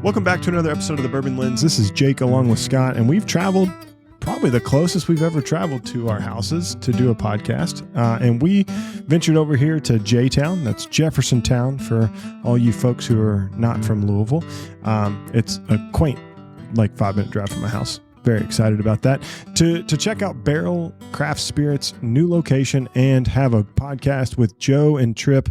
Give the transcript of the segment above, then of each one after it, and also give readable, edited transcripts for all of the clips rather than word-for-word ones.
Welcome back to another episode of the Bourbon Lens. This is Jake along with Scott, and we've traveled probably the closest we've ever traveled to our houses to do a podcast. And we ventured over here to J-Town. That's Jeffersontown for all you folks who are not from Louisville. It's a quaint, 5-minute drive from my house. Very excited about that. To check out Barrell Craft Spirits' new location and have a podcast with Joe and Tripp.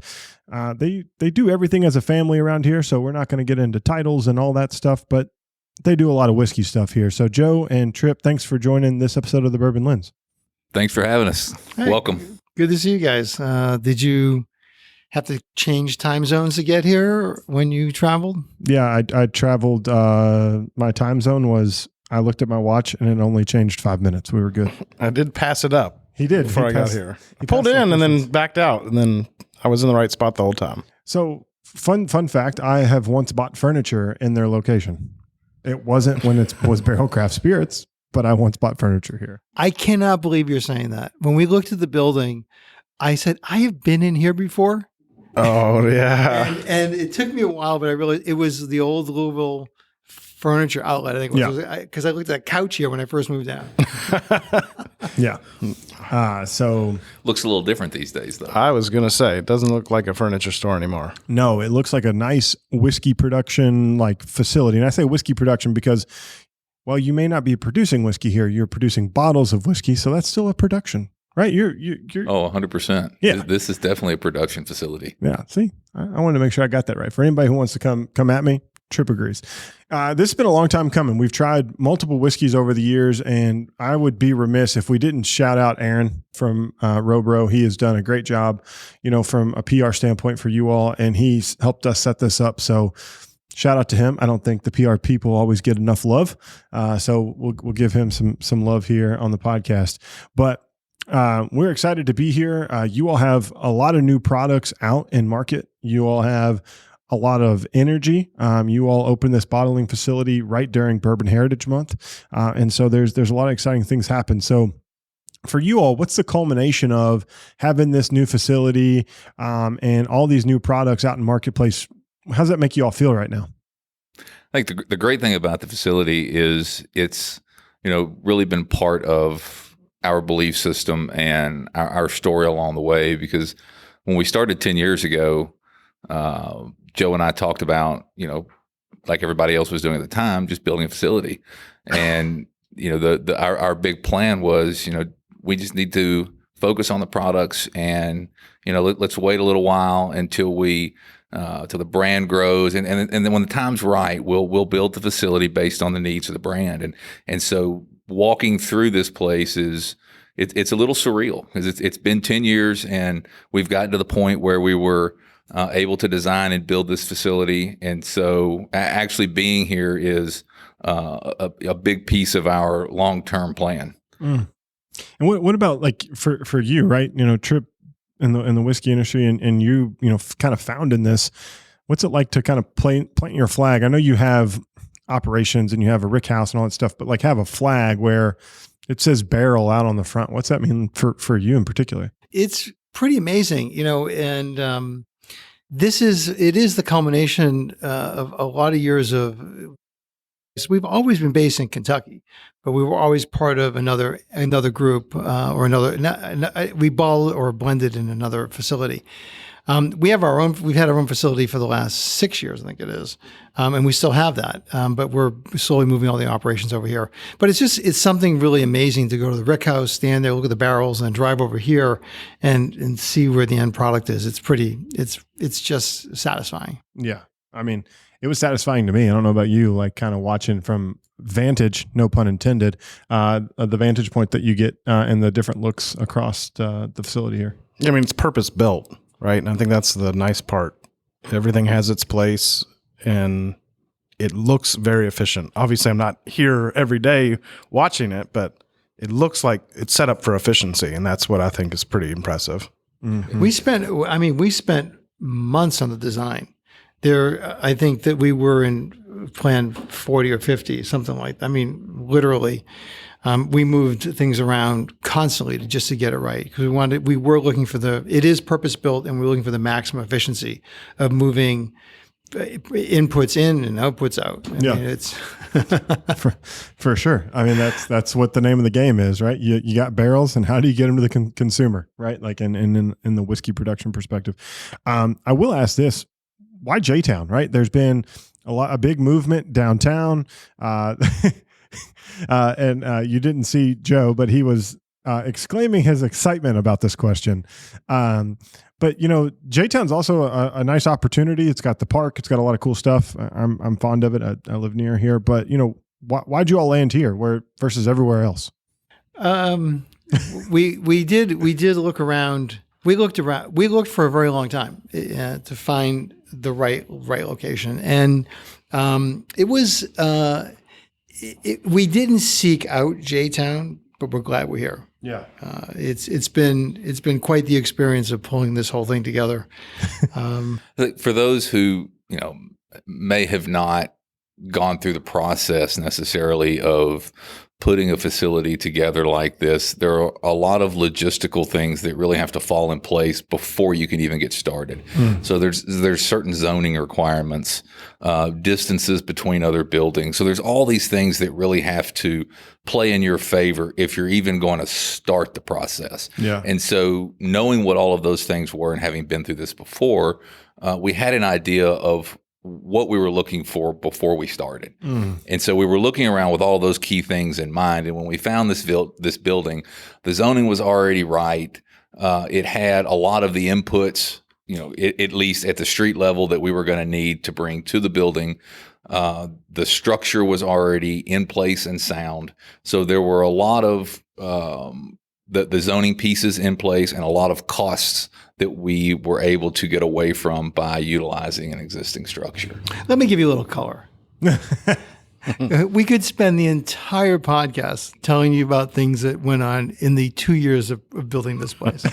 They do everything as a family around here, so we're not going to get into titles and all that stuff, but they do a lot of whiskey stuff here. So Joe and Tripp, thanks for joining this episode of the Bourbon Lens. Thanks for having us. Hey, welcome. Good to see you guys. Did you have to change time zones to get here when you traveled? Yeah, I traveled. My time zone was, I looked at my watch and it only changed 5 minutes. We were good. I did pass it up. He did. Before I got here. I pulled in and then backed out, and then I was in the right spot the whole time. So fun fact, I have once bought furniture in their location. It wasn't when it was Barrell Craft Spirits, but I once bought furniture here. I cannot believe you're saying that. When we looked at the building, I said, I have been in here before. Oh, yeah. And it took me a while, but I realized it was the old Louisville furniture outlet, I think. Because I looked at that couch here when I first moved down. Yeah. So Looks a little different these days, though. I was going to say, it doesn't look like a furniture store anymore. no, it looks like a nice whiskey production facility. And I say whiskey production because, well, you may not be producing whiskey here. You're producing bottles of whiskey. So that's still a production, right? You're Oh, 100%. Yeah. This is definitely a production facility. Yeah. See, I wanted to make sure I got that right. For anybody who wants to come at me, Tripp agrees. This has been a long time coming. We've tried multiple whiskeys over the years, and I would be remiss if we didn't shout out Aaron from Robro. He has done a great job, from a PR standpoint for you all, and he's helped us set this up. So shout out to him. I don't think the PR people always get enough love. So we'll give him some love here on the podcast. But we're excited to be here. You all have a lot of new products out in market. You all have a lot of energy. You all opened this bottling facility right during Bourbon Heritage Month. And so there's a lot of exciting things happen. So for you all, what's the culmination of having this new facility and all these new products out in marketplace? How does that make you all feel right now? I think the great thing about the facility is it's, really been part of our belief system and our story along the way, because when we started 10 years ago, Joe and I talked about, like everybody else was doing at the time, just building a facility. And, our big plan was, we just need to focus on the products and, let's wait a little while until till the brand grows. And then when the time's right, we'll build the facility based on the needs of the brand. And so walking through this place it's a little surreal because it's been 10 years and we've gotten to the point where we were able to design and build this facility. And so actually being here is a big piece of our long-term plan. Mm. And what about for you, right? Tripp in the whiskey industry and you, kind of founding this, what's it like to kind of plant your flag? I know you have operations and you have a rick house and all that stuff, but have a flag where it says Barrell out on the front. What's that mean for you in particular? It's pretty amazing, and it is the culmination of a lot of years of. So we've always been based in Kentucky, but we were always part of another group or we bottled or blended in another facility. We've had our own facility for the last 6 years, I think it is. And we still have that. But we're slowly moving all the operations over here. But it's something really amazing to go to the rick house, stand there, look at the barrels, and then drive over here and see where the end product is. It's just satisfying. Yeah. I mean, it was satisfying to me. I don't know about you, kind of watching from vantage, no pun intended, the vantage point that you get and the different looks across the facility here. Yeah, I mean, it's purpose built, right? And I think that's the nice part. Everything has its place and it looks very efficient. Obviously, I'm not here every day watching it, but it looks like it's set up for efficiency. And that's what I think is pretty impressive. Mm-hmm. We spent months on the design. I think that we were in plan 40 or 50, something like that. I mean, literally, we moved things around constantly just to get it right. Because we were looking for it is purpose built and we're looking for the maximum efficiency of moving inputs in and outputs out. I mean, it's for sure. I mean, that's what the name of the game is, right? You got barrels, and how do you get them to the consumer, right? Like in the whiskey production perspective. I will ask this: why J-Town? Right? There's been a big movement downtown, and you didn't see Joe, but he was exclaiming his excitement about this question. But J-Town's also a nice opportunity. It's got the park. It's got a lot of cool stuff. I'm fond of it. I live near here. But why'd you all land here versus everywhere else? We did look around. We looked for a very long time to find the right location, and it was. We didn't seek out J-Town, but we're glad we're here. Yeah, it's been quite the experience of pulling this whole thing together. For those who may have not gone through the process necessarily of putting a facility together like this, there are a lot of logistical things that really have to fall in place before you can even get started. So there's certain zoning requirements, distances between other buildings. So there's all these things that really have to play in your favor if you're even going to start the process. Yeah. And so knowing what all of those things were and having been through this before, we had an idea of what we were looking for before we started. And so we were looking around with all those key things in mind. And when we found this building, the zoning was already right. It had a lot of the inputs, at least at the street level, that we were going to need to bring to the building. The structure was already in place and sound. So there were a lot of the zoning pieces in place and a lot of costs that we were able to get away from by utilizing an existing structure. Let me give you a little color. We could spend the entire podcast telling you about things that went on in the 2 years of building this place.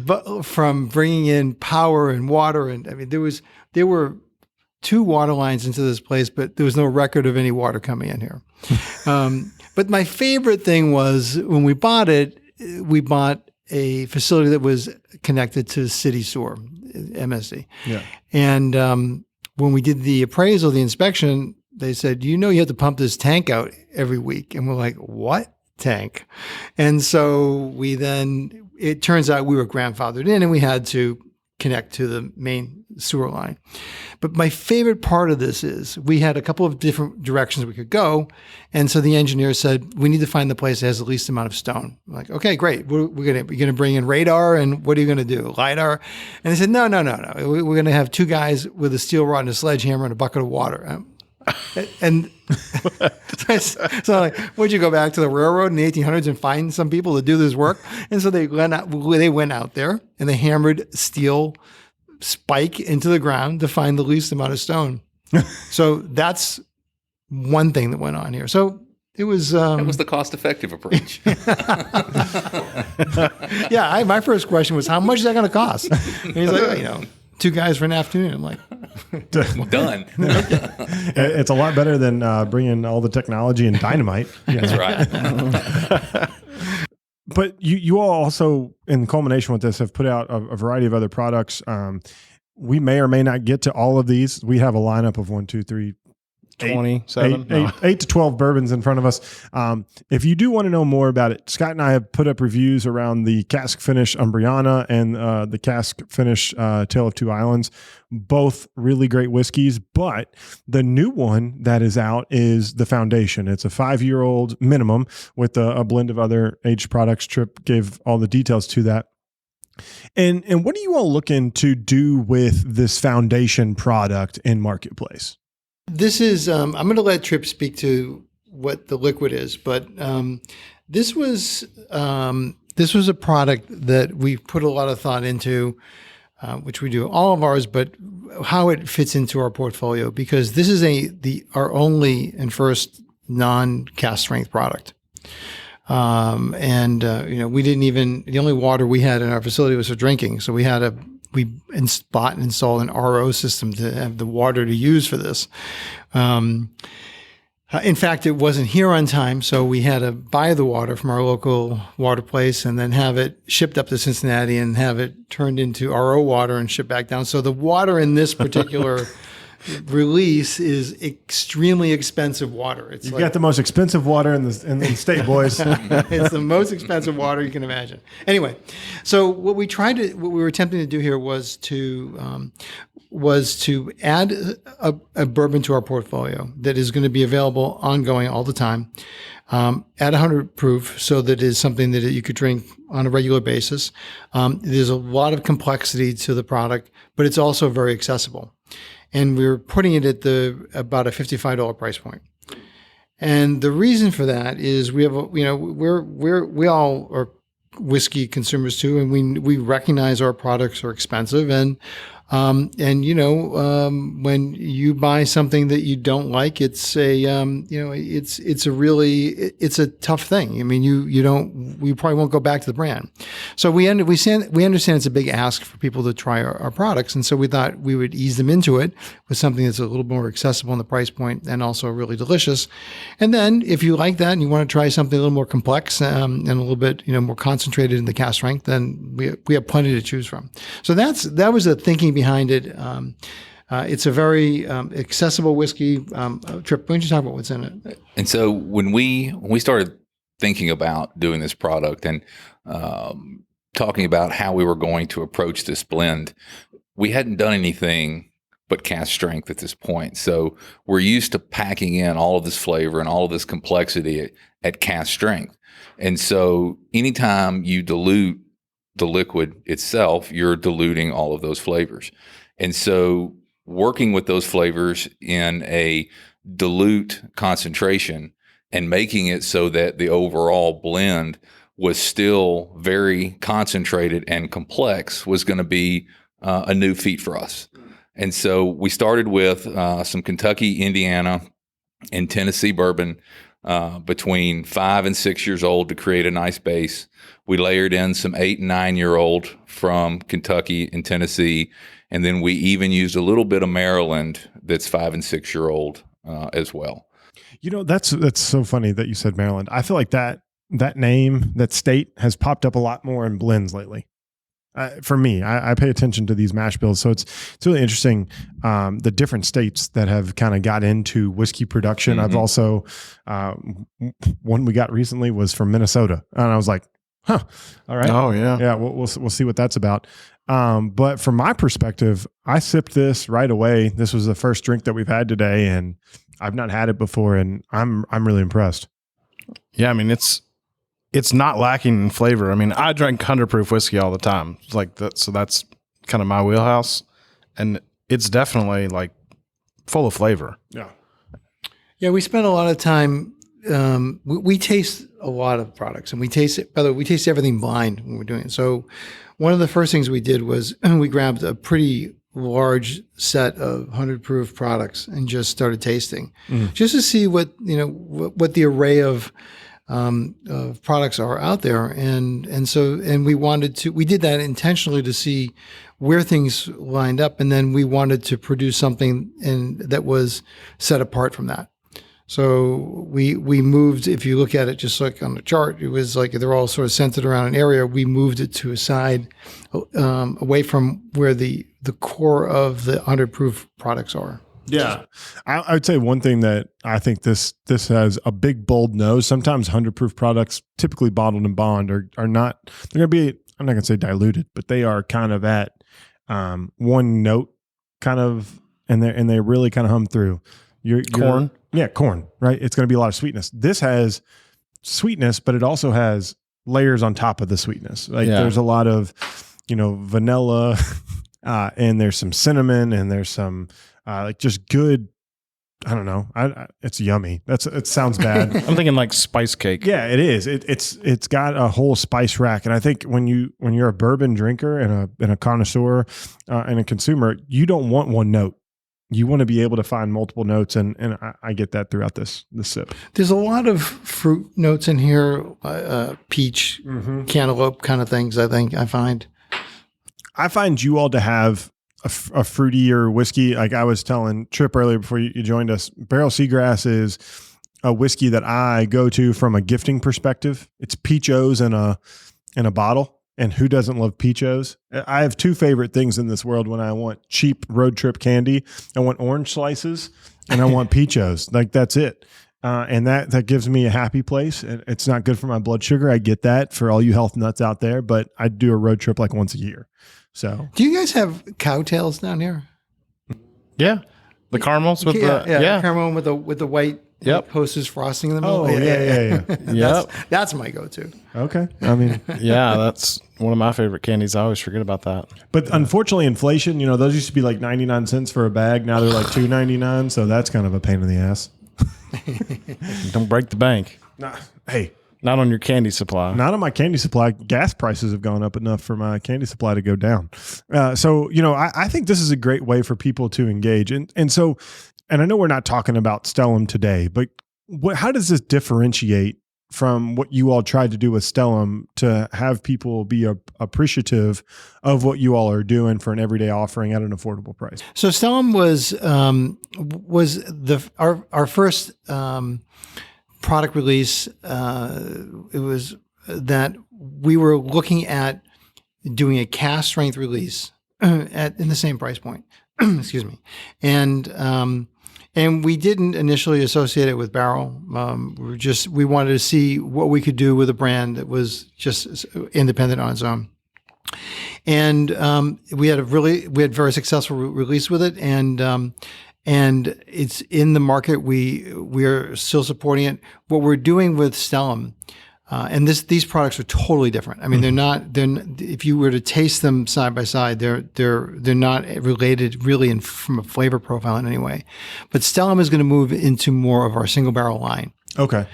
But from bringing in power and water, and I mean, there were 2 water lines into this place, but there was no record of any water coming in here. But my favorite thing was when we bought it, we bought a facility that was connected to city sewer, MSD. Yeah. And when we did the appraisal, the inspection, they said, you have to pump this tank out every week. And we're like, what tank? And so it turns out we were grandfathered in and we had to connect to the main sewer line. But my favorite part of this is we had a couple of different directions we could go. And so the engineer said, we need to find the place that has the least amount of stone. I'm like, okay, great. We're going to bring in radar, and what are you going to do? LiDAR? And they said, no. We're going to have 2 guys with a steel rod and a sledgehammer and a bucket of water. And so like, would you go back to the railroad in the 1800s and find some people to do this work? And so they went out there and they hammered steel spike into the ground to find the least amount of stone. So that's one thing that went on here. So it was that was the cost-effective approach. Yeah, my first question was, how much is that going to cost? And he's like, 2 guys for an afternoon. I'm like, done. It's a lot better than bringing all the technology and dynamite. That's right. But you all also, in culmination with this, have put out a variety of other products. We may or may not get to all of these. We have a lineup of 8 to 12 bourbons in front of us. If you do want to know more about it, Scott and I have put up reviews around the cask finish Umbriana and the cask finish Tale of Two Islands. Both really great whiskeys, but the new one that is out is the Foundation. It's a 5-year-old minimum with a blend of other aged products. Tripp gave all the details to that. And what are you all looking to do with this Foundation product in marketplace? This is, I'm going to let Tripp speak to what the liquid is, but this was a product that we put a lot of thought into, which we do all of ours, but how it fits into our portfolio, because this is our only and first non-cask strength product. We didn't even, the only water we had in our facility was for drinking. So we bought and installed an RO system to have the water to use for this. In fact, it wasn't here on time, so we had to buy the water from our local water place and then have it shipped up to Cincinnati and have it turned into RO water and shipped back down. So the water in this particular release is extremely expensive water. You've got the most expensive water in the state, boys. It's the most expensive water you can imagine. Anyway, so what we were attempting to do here was to add a bourbon to our portfolio that is going to be available ongoing all the time, at 100 proof, so that it is something that you could drink on a regular basis. There's a lot of complexity to the product, but it's also very accessible. And we're putting it at about a $55 price point. And the reason for that is we all are whiskey consumers too, and we recognize our products are expensive, and when you buy something that you don't like, it's a tough thing. I mean, you probably won't go back to the brand. So we understand it's a big ask for people to try our products. And so we thought we would ease them into it with something that's a little more accessible in the price point and also really delicious. And then if you like that and you want to try something a little more complex, and a little bit, more concentrated in the cask strength, then we have plenty to choose from. So that was the thinking behind it. It's a very accessible whiskey. Tripp, why don't you talk about what's in it? And so when we started thinking about doing this product and talking about how we were going to approach this blend, we hadn't done anything but cask strength at this point. So we're used to packing in all of this flavor and all of this complexity at cask strength. And so anytime you dilute the liquid itself, you're diluting all of those flavors. And so working with those flavors in a dilute concentration and making it so that the overall blend was still very concentrated and complex was going to be a new feat for us. And so we started with some Kentucky, Indiana, and Tennessee bourbon between 5 and 6 years old to create a nice base. We layered in some 8 and 9 year old from Kentucky and Tennessee. And then we even used a little bit of Maryland that's 5 and 6 year old as well. That's so funny that you said Maryland. I feel like that name, that state, has popped up a lot more in blends lately. For me, I pay attention to these mash bills, so it's really interesting, the different states that have kind of got into whiskey production. Mm-hmm. I've also one we got recently was from Minnesota, and I was like, "Huh, all right, oh yeah, we'll see what that's about." But from my perspective, I sipped this right away. This was the first drink that we've had today, and I've not had it before, and I'm really impressed. Yeah, I mean it's not lacking in flavor. I mean, I drink 100 proof whiskey all the time, like that. So that's kind of my wheelhouse, and it's definitely like full of flavor. Yeah. We spend a lot of time. We taste a lot of products, and we taste it. By the way, we taste everything blind when we're doing it. So one of the first things we did was we grabbed a pretty large set of 100 proof products and just started tasting, just to see what the array of products are out there, and we did that intentionally to see where things lined up, and then we wanted to produce something that was set apart from that. So we moved, if you look at it just like on the chart, it was like they're all sort of centered around an area. We moved it to a side, away from where the core of the 100 proof products are. Yeah. I would say one thing that I think this has a big, bold nose. Sometimes 100 proof products, typically bottled in bond, are not, they're going to be, I'm not going to say diluted, but they are kind of at one note kind of, and they really kind of hum through. Corn? Yeah, corn, right? It's going to be a lot of sweetness. This has sweetness, but it also has layers on top of the sweetness. There's a lot of, vanilla, and there's some cinnamon, and there's some just good. I don't know. It's yummy. It sounds bad. I'm thinking like spice cake. Yeah, it is. It's got a whole spice rack, and I think when you're a bourbon drinker and a connoisseur and a consumer, you don't want one note. You want to be able to find multiple notes, and I get that throughout this sip. There's a lot of fruit notes in here, peach, cantaloupe kind of things. I find you all to have a fruitier whiskey. Like I was telling Tripp earlier before you joined us, Barrell Seagrass a whiskey that I go to from a gifting perspective. It's peach O's in a bottle. And who doesn't love peach O's? I have two favorite things in this world when I want cheap road trip candy. I want orange slices and I want peach O's. Like, that's it. And that gives me a happy place. It's not good for my blood sugar. I get that for all you health nuts out there, but I do a road trip like once a year. So, do you guys have cowtails down here? Yeah. The caramels with caramel with the white Hostess frosting in the middle. Oh, yeah. That's my go-to. Okay. I mean, yeah, that's one of my favorite candies. I always forget about that. But unfortunately, inflation, those used to be like 99 cents for a bag. Now they're like $2.99. So that's kind of a pain in the ass. Don't break the bank. Nah, hey. Not on your candy supply. Not on my candy supply. Gas prices have gone up enough for my candy supply to go down. So, I think this is a great way for people to engage. And I know we're not talking about Stellum today, but how does this differentiate from what you all tried to do with Stellum to have people be appreciative of what you all are doing for an everyday offering at an affordable price? So Stellum was our first product release. It was that we were looking at doing a cask strength release in the same price point. Excuse me, and we didn't initially associate it with Barrell. We wanted to see what we could do with a brand that was just independent on its own. And we had very successful release with it, and it's in the market. We are still supporting it. What we're doing with Stellum, and these products are totally different. I mean, they're not. If you were to taste them side by side, they're not related really from a flavor profile in any way. But Stellum is going to move into more of our single barrel line. Okay.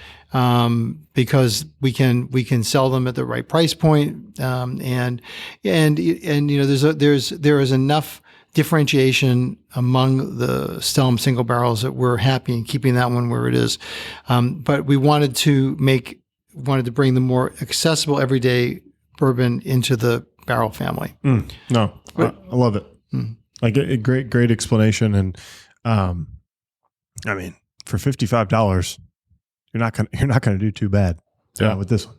Because we can sell them at the right price point, and there is enough differentiation among the Stellum single barrels that we're happy in keeping that one where it is. But we wanted to bring the more accessible everyday bourbon into the barrel family. No, I love it. Like a great explanation. And, I mean, for $55, you're not going to do too bad with this one.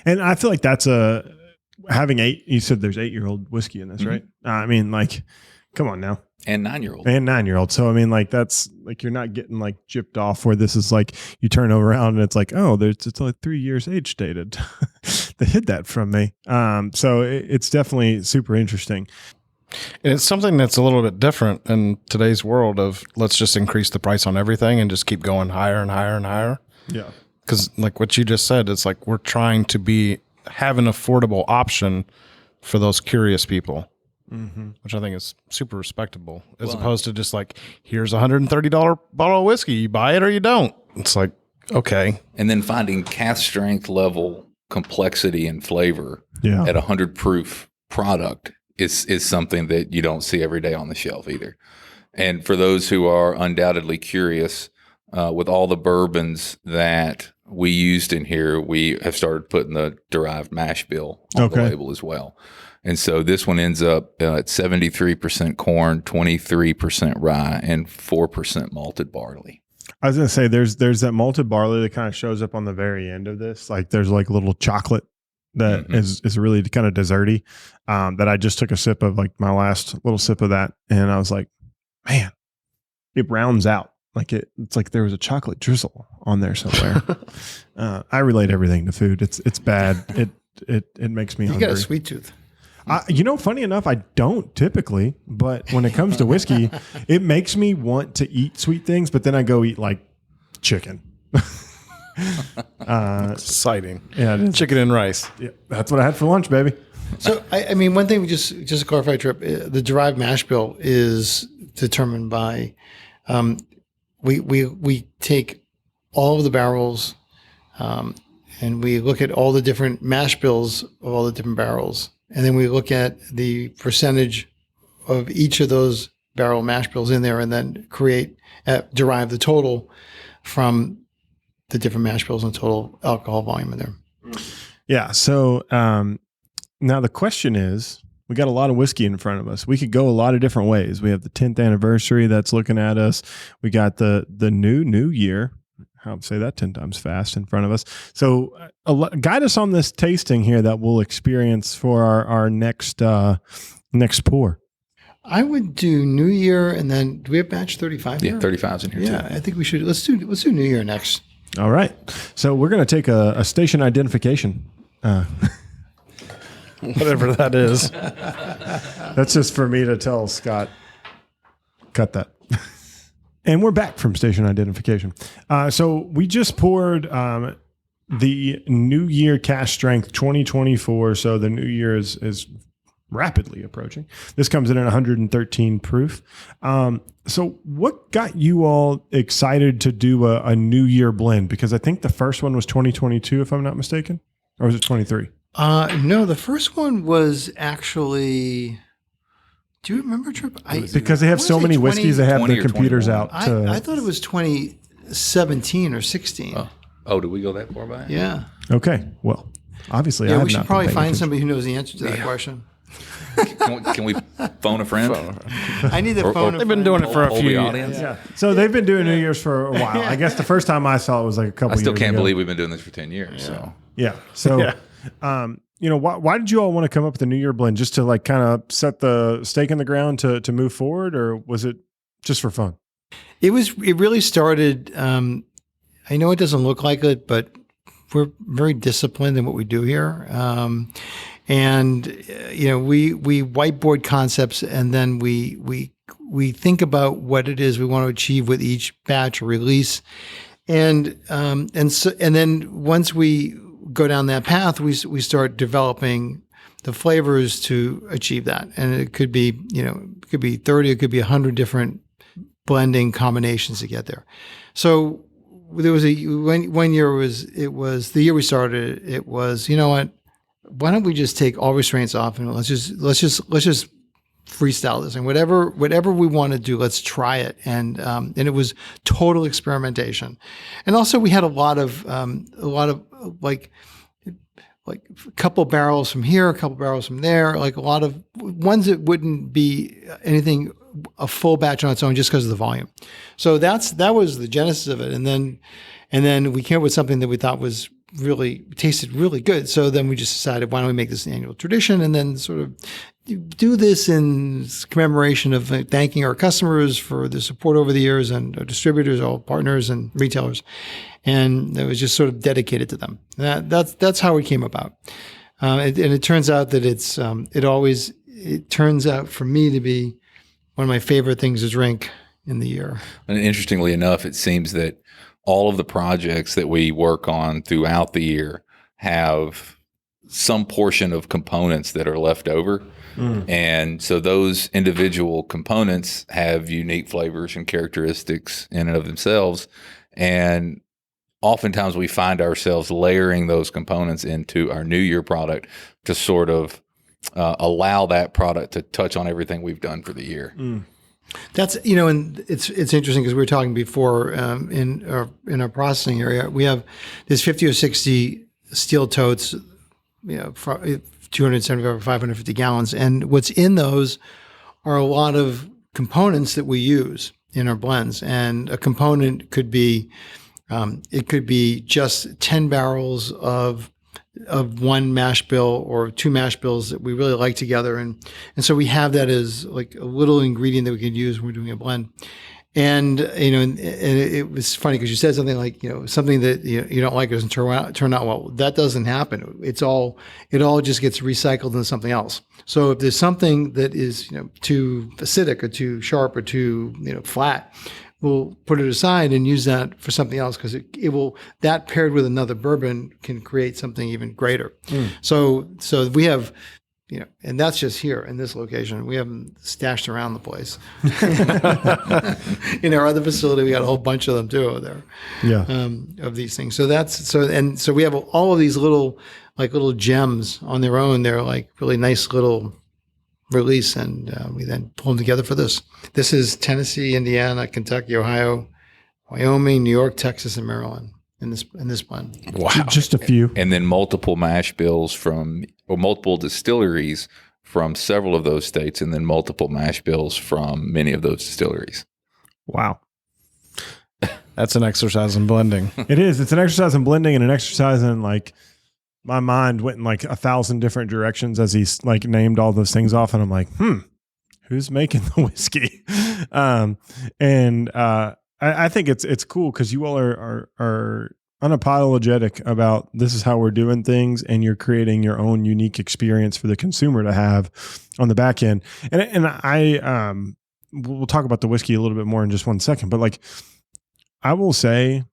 And I feel like that's you said there's 8-year-old whiskey in this, right? I mean, like, come on now. And 9-year-old. So, I mean, like, that's like, you're not getting like gypped off where this is like, you turn around and it's like, oh, it's like 3 years age dated. They hid that from me. So it's definitely super interesting. And it's something that's a little bit different in today's world of let's just increase the price on everything and just keep going higher and higher and higher. Yeah. Because like what you just said, it's like we're trying to have an affordable option for those curious people. Which I think is super respectable, as opposed to just like, here's a $130 bottle of whiskey. You buy it or you don't. It's like, okay. And then finding cask strength level complexity and flavor at 100 proof product is something that you don't see every day on the shelf either. And for those who are undoubtedly curious, with all the bourbons that we used in here, we have started putting the derived mash bill on the label as well. And so this one ends up at 73% corn, 23% rye, and 4% malted barley. I was going to say there's that malted barley that kind of shows up on the very end of this. Like there's like a little chocolate that is really kind of desserty, that I just took a sip of, like my last little sip of that. And I was like, man, it rounds out. Like it's like there was a chocolate drizzle on there somewhere. I relate everything to food. It's bad. It makes me hungry. You got a sweet tooth. Funny enough, I don't typically, but when it comes to whiskey, it makes me want to eat sweet things, but then I go eat like chicken. Exciting. Yeah, chicken and rice. Yeah, that's what I had for lunch, baby. So, I mean, one thing just to clarify, Tripp, the derived mash bill is determined by, we take all of the barrels, and we look at all the different mash bills of all the different barrels. And then we look at the percentage of each of those barrel mash bills in there, and then derive the total from the different mash bills and total alcohol volume in there. Yeah. So now the question is, we got a lot of whiskey in front of us. We could go a lot of different ways. We have the 10th anniversary that's looking at us. We got the new year. I'll say that 10 times fast in front of us. So guide us on this tasting here that we'll experience for our next pour. I would do New Year, and then do we have batch 35 here? Yeah, 35's in here too. Yeah, I think we should. Let's do New Year next. All right. So we're going to take a station identification. Whatever that is. That's just for me to tell Scott, cut that. And we're back from station identification. So we just poured the New Year cask strength 2024. So the New Year is rapidly approaching. This comes in at 113 proof. So what got you all excited to do a New Year blend? Because I think the first one was 2022, if I'm not mistaken, or was it 23? No, the first one was actually. Do you remember, Tripp? Because they have so many whiskeys, they have 20 the or computers 21. out. I thought it was 2017 or 16. Oh, did we go that far back? Yeah. Okay. Well, obviously, I Yeah, have we should not probably been paying find attention. somebody who knows the answer to that question. Can we phone a friend? I need the phone. They've been doing it for a Poll few the years. audience? Yeah. So they've been doing New Year's for a while. I guess the first time I saw it was like a couple I still years can't ago. believe we've been doing this for 10 years. So Yeah. So, why did you all want to come up with the New Year blend? Just to like kind of set the stake in the ground to move forward, or was it just for fun? It really started. I know it doesn't look like it, but we're very disciplined in what we do here. And we whiteboard concepts, and then we think about what it is we want to achieve with each batch or release, and then once we go down that path, we start developing the flavors to achieve that. And it could be 30, it could be 100 different blending combinations to get there. So there was one year it was the year we started. It was, you know what? Why don't we just take all restraints off and let's just freestyle this, and whatever we want to do, let's try it. And it was total experimentation. And also we had a lot of like a couple barrels from here, a couple barrels from there, like a lot of ones that wouldn't be anything a full batch on its own just because of the volume. So that was the genesis of it. And then we came up with something that we thought was really tasted really good. So then we just decided, why don't we make this an annual tradition, and then sort of do this in commemoration of thanking our customers for the support over the years, and our distributors, all partners and retailers. And it was just sort of dedicated to them. That's how it came about. And it turns out that it turns out for me to be one of my favorite things to drink in the year. And interestingly enough, it seems that all of the projects that we work on throughout the year have some portion of components that are left over. And so those individual components have unique flavors and characteristics in and of themselves. And oftentimes we find ourselves layering those components into our New Year product to sort of allow that product to touch on everything we've done for the year. That's, and it's interesting because we were talking before in our processing area, we have this 50 or 60 steel totes, 275 or 550 gallons. And what's in those are a lot of components that we use in our blends. And a component could be, just 10 barrels of one mash bill or two mash bills that we really like together. And so we have that as like a little ingredient that we can use when we're doing a blend. And, and it was funny because you said something like, something that you don't like doesn't turn out well. That doesn't happen. It all just gets recycled into something else. So if there's something that is, too acidic or too sharp or too, flat, we'll put it aside and use that for something else, because it will, that paired with another bourbon can create something even greater. So we have, and that's just here in this location. We have them stashed around the place. In our other facility, we got a whole bunch of them too over there. Yeah. Of these things. So we have all of these little gems on their own. They're like really nice little release, and we then pull them together for this. This is Tennessee, Indiana, Kentucky, Ohio, Wyoming, New York, Texas, and Maryland in this blend. Wow. Just a few. And then multiple mash bills or multiple distilleries from several of those states, and then multiple mash bills from many of those distilleries. Wow. That's an exercise in blending. It is. It's an exercise in blending and an exercise in like my mind went in like 1,000 different directions as he's like named all those things off. And I'm like, who's making the whiskey? I think it's cool because you all are unapologetic about this is how we're doing things, and you're creating your own unique experience for the consumer to have on the back end. And I we'll talk about the whiskey a little bit more in just one second, but like I will say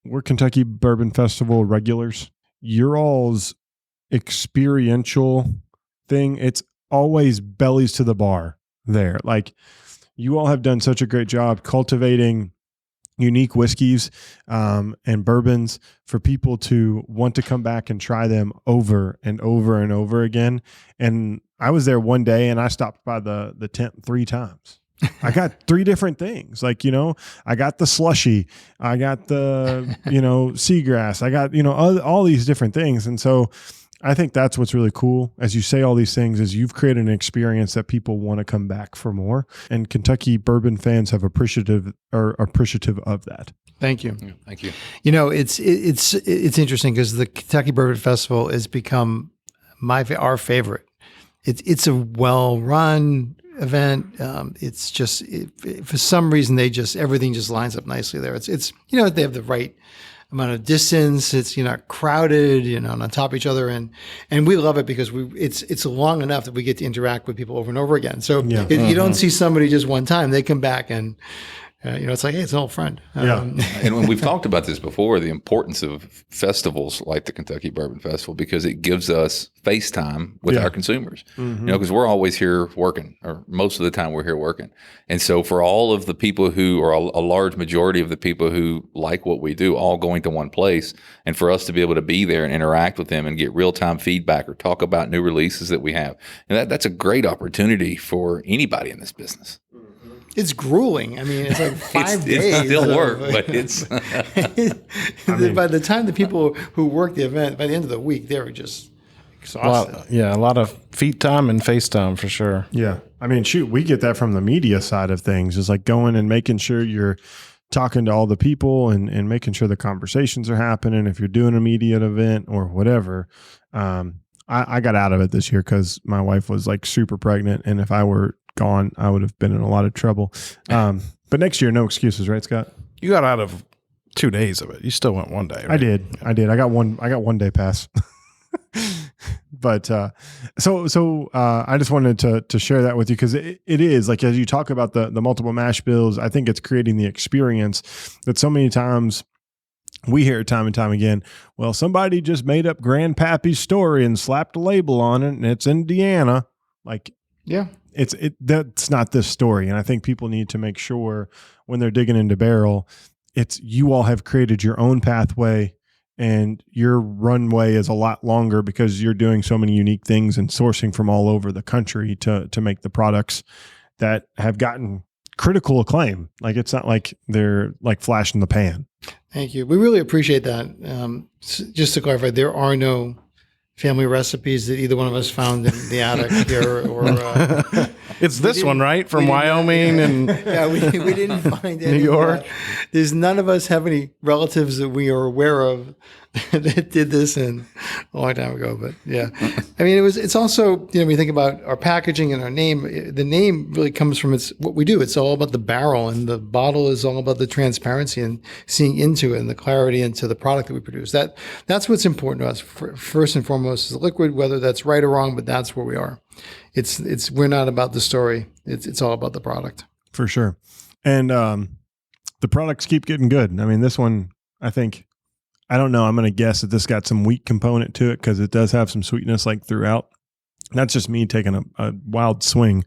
we're Kentucky Bourbon Festival regulars. Your all's experiential thing, it's always bellies to the bar there. Like you all have done such a great job cultivating unique whiskeys and bourbons for people to want to come back and try them over and over and over again. And I was there one day and I stopped by the tent 3 times. I got 3 different things. Like, I got the slushy, I got the, seagrass, I got, all these different things. And so I think that's what's really cool. As you say all these things, is you've created an experience that people want to come back for more. And Kentucky bourbon fans have appreciative of that. Thank you. Yeah, thank you. It's interesting because the Kentucky Bourbon Festival has become our favorite. It's a well-run event. It's just for some reason everything just lines up nicely there. It's they have the right amount of distance. It's not crowded, and on top of each other, and we love it because it's long enough that we get to interact with people over and over again. So you don't see somebody just one time; they come back and. It's like, hey, it's an old friend. And when we've talked about this before, the importance of festivals like the Kentucky Bourbon Festival, because it gives us face time with our consumers, because we're always here working, or most of the time we're here working. And so for all of the people who, or a large majority of the people who like what we do, all going to one place, and for us to be able to be there and interact with them and get real-time feedback or talk about new releases that we have, and that's a great opportunity for anybody in this business. It's grueling. I mean, it's like 5 days. It's still work, but it's. By the time the people who work the event, by the end of the week, they were just exhausted. A lot of feet time and face time for sure. Yeah. I mean, shoot, we get that from the media side of things. It's like going and making sure you're talking to all the people and making sure the conversations are happening. If you're doing a media event or whatever, I got out of it this year because my wife was like super pregnant. And if I were gone, I would have been in a lot of trouble. But next year, no excuses, right, Scott? You got out of 2 days of it. You still went 1 day, right? I did. I got 1 day pass. But so I just wanted to share that with you because it is like, as you talk about the multiple mash bills, I think it's creating the experience that so many times we hear time and time again. Well, somebody just made up Grandpappy's story and slapped a label on it, and it's Indiana. Like, yeah. That's not this story. And I think people need to make sure when they're digging into Barrell, it's you all have created your own pathway and your runway is a lot longer because you're doing so many unique things and sourcing from all over the country to make the products that have gotten critical acclaim. Like it's not like they're like flash in the pan. Thank you. We really appreciate that. Just to clarify, there are no family recipes that either one of us found in the attic here, or it's this one, right, from Wyoming and we didn't find any New York. There's none of us have any relatives that we are aware of that did this a long time ago. But yeah, I mean, it's also when you think about our packaging and our name, the name really comes from what we do. It's all about the barrel, and the bottle is all about the transparency and seeing into it and the clarity into the product that we produce. That's what's important to us. First and foremost is the liquid, whether that's right or wrong, but that's where we are. We're not about the story. It's all about the product. For sure. And the products keep getting good. I mean, this one, I don't know. I'm going to guess that this got some wheat component to it because it does have some sweetness like throughout. That's just me taking a wild swing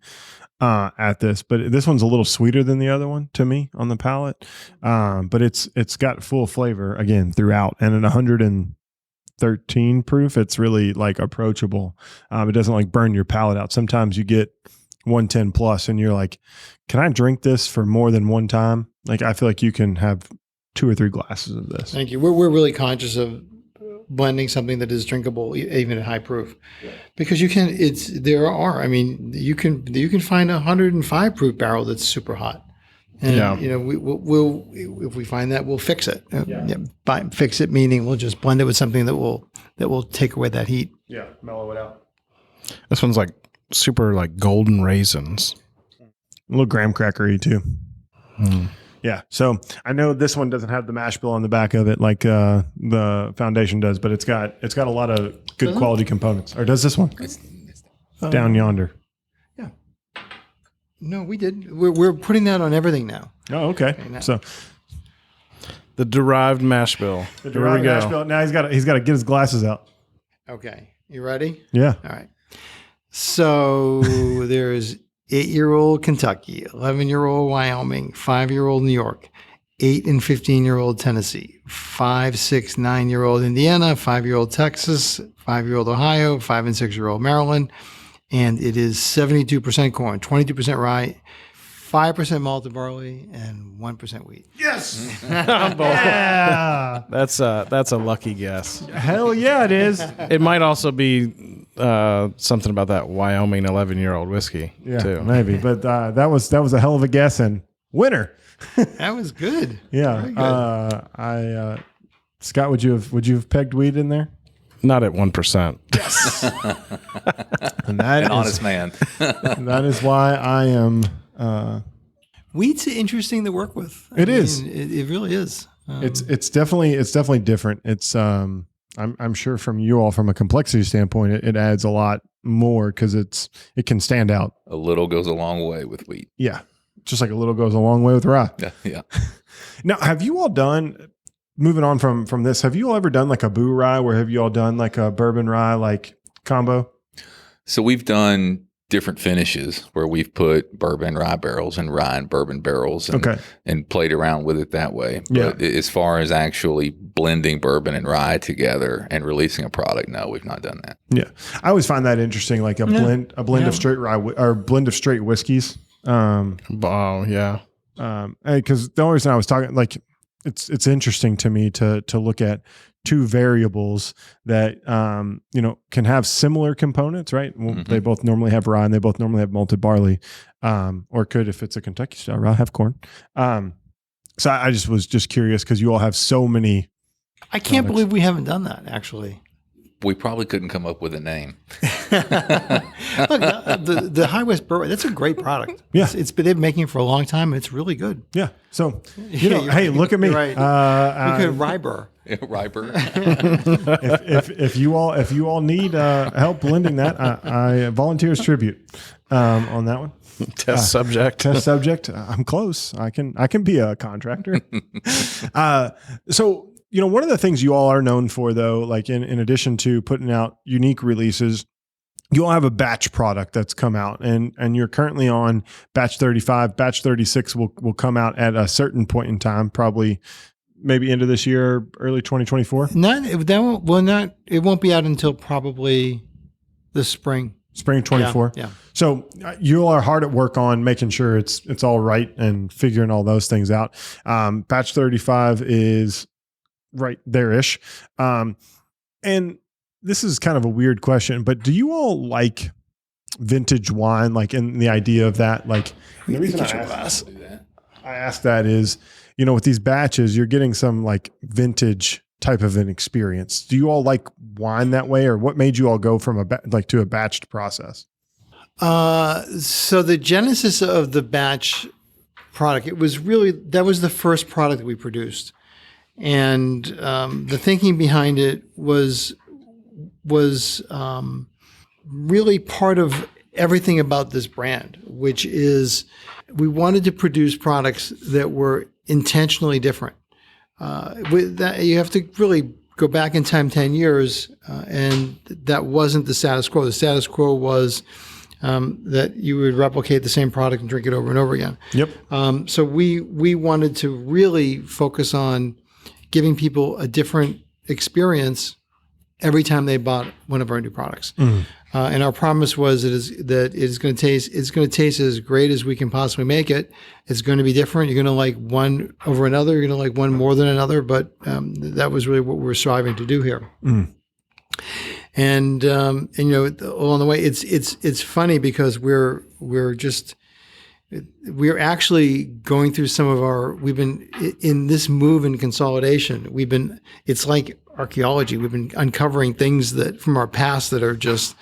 at this, but this one's a little sweeter than the other one to me on the palate. But it's got full flavor again throughout, and at 113 proof, it's really like approachable. It doesn't like burn your palate out. Sometimes you get 110 plus and you're like, can I drink this for more than one time? Like, I feel like you can have 2 or 3 glasses of this. Thank you. We're really conscious of blending something that is drinkable even at high proof, because you can find a 105 proof barrel that's super hot. And Yeah. we'll if we find that, we'll fix it. By fix it meaning we'll just blend it with something that will take away that heat. Yeah, mellow it out. This one's like super like golden raisins. A little graham crackery too. Yeah. So I know this one doesn't have the mash bill on the back of it like the foundation does, but it's got a lot of good quality components. Or does this one? It's Down yonder. Yeah. No, we did. We're putting that on everything now. Oh, okay. So The derived mash bill. the Here we derived go. mash bill. Now he's got to get his glasses out. Okay. You ready? Yeah. All right. So there's 8-year-old Kentucky, 11-year-old Wyoming, 5-year-old New York, 8 and 15-year-old Tennessee, 5, 6, 9-year-old Indiana, 5-year-old Texas, 5-year-old Ohio, 5 and 6-year-old Maryland. And it is 72% corn, 22% rye, 5% malted barley, and 1% wheat. Yes. Yeah. That's a lucky guess. Hell yeah, it is. It might also be something about that Wyoming 11-year-old whiskey Yeah, too. maybe. But that was a hell of a guess and winner. That was good. Yeah. Very good. Scott, would you have pegged wheat in there? Not at 1%. And that an is, honest man. that is why I am. Wheat's interesting to work with. It is. It really is. It's definitely different. It's I'm sure from you all from a complexity standpoint, it adds a lot more because it can stand out. A little goes a long way with wheat. Yeah, just like a little goes a long way with rye. Yeah. Now, have you all done? Moving on from this, have you all ever done like a boo rye? Where have you all done like a bourbon rye like combo? So we've done different finishes where we've put bourbon rye barrels and rye and bourbon barrels and played around with it that way. Yeah. But as far as actually blending bourbon and rye together and releasing a product, no, we've not done that. Yeah, I always find that interesting, like a blend of straight rye or blend of straight whiskeys. Oh yeah. Because the only reason I was talking, like, it's interesting to me to look at two variables that can have similar components, right? Well, they both normally have rye and they both normally have malted barley, or could, if it's a Kentucky style rye, have corn. So I just was curious because you all have so many. I can't believe we haven't done that, actually. We probably couldn't come up with a name. Look, the High West Bourbon, that's a great product. Yeah. It's been they've been making it for a long time. And it's really good. Yeah. So, you're hey, look at me. right. Look at Ryber. Riper. if you all need help blending that, I volunteer as tribute on that one. Test subject. I'm close. I can be a contractor. So, one of the things you all are known for, though, like in addition to putting out unique releases, you all have a batch product that's come out, and you're currently on batch 35. Batch 36 will come out at a certain point in time, probably maybe end of this year, early 2024. It won't be out until probably the spring. Spring 24. Yeah. So you all are hard at work on making sure it's all right and figuring all those things out. Batch 35 is right there-ish. And this is kind of a weird question, but do you all like vintage wine? Like in the idea of that, like the reason I ask that is, with these batches, you're getting some like vintage type of an experience. Do you all like wine that way, or what made you all go from to a batched process? So the genesis of the batch product, that was the first product that we produced. And the thinking behind it was really part of everything about this brand, which is we wanted to produce products that were intentionally different. With that, you have to really go back in time 10 years, and that wasn't the status quo. The status quo was that you would replicate the same product and drink it over and over again. Yep. So we wanted to really focus on giving people a different experience every time they bought one of our new products. And our promise was that it's going to taste as great as we can possibly make it. It's going to be different. You're going to like one over another. You're going to like one more than another. But that was really what we're striving to do here. And along the way, it's funny because we're just we're actually going through we've been in this move and consolidation. It's like archaeology. We've been uncovering things that from our past that are just.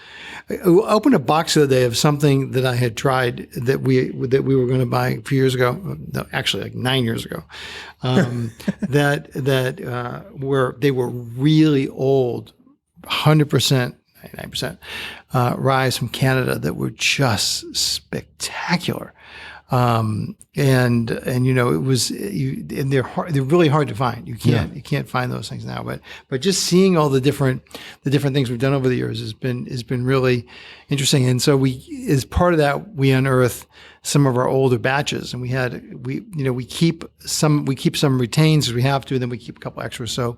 I opened a box the other day of something that I had tried that we were going to buy a few years ago. No, actually, like 9 years ago. They were really old, 100%. 99% rye from Canada that were just spectacular. And it was, and they're really hard to find. You can't find those things now, but just seeing all the different things we've done over the years has been really interesting. And so as part of that, we unearthed some of our older batches, and we keep some retains as we have to, and then we keep a couple extras. So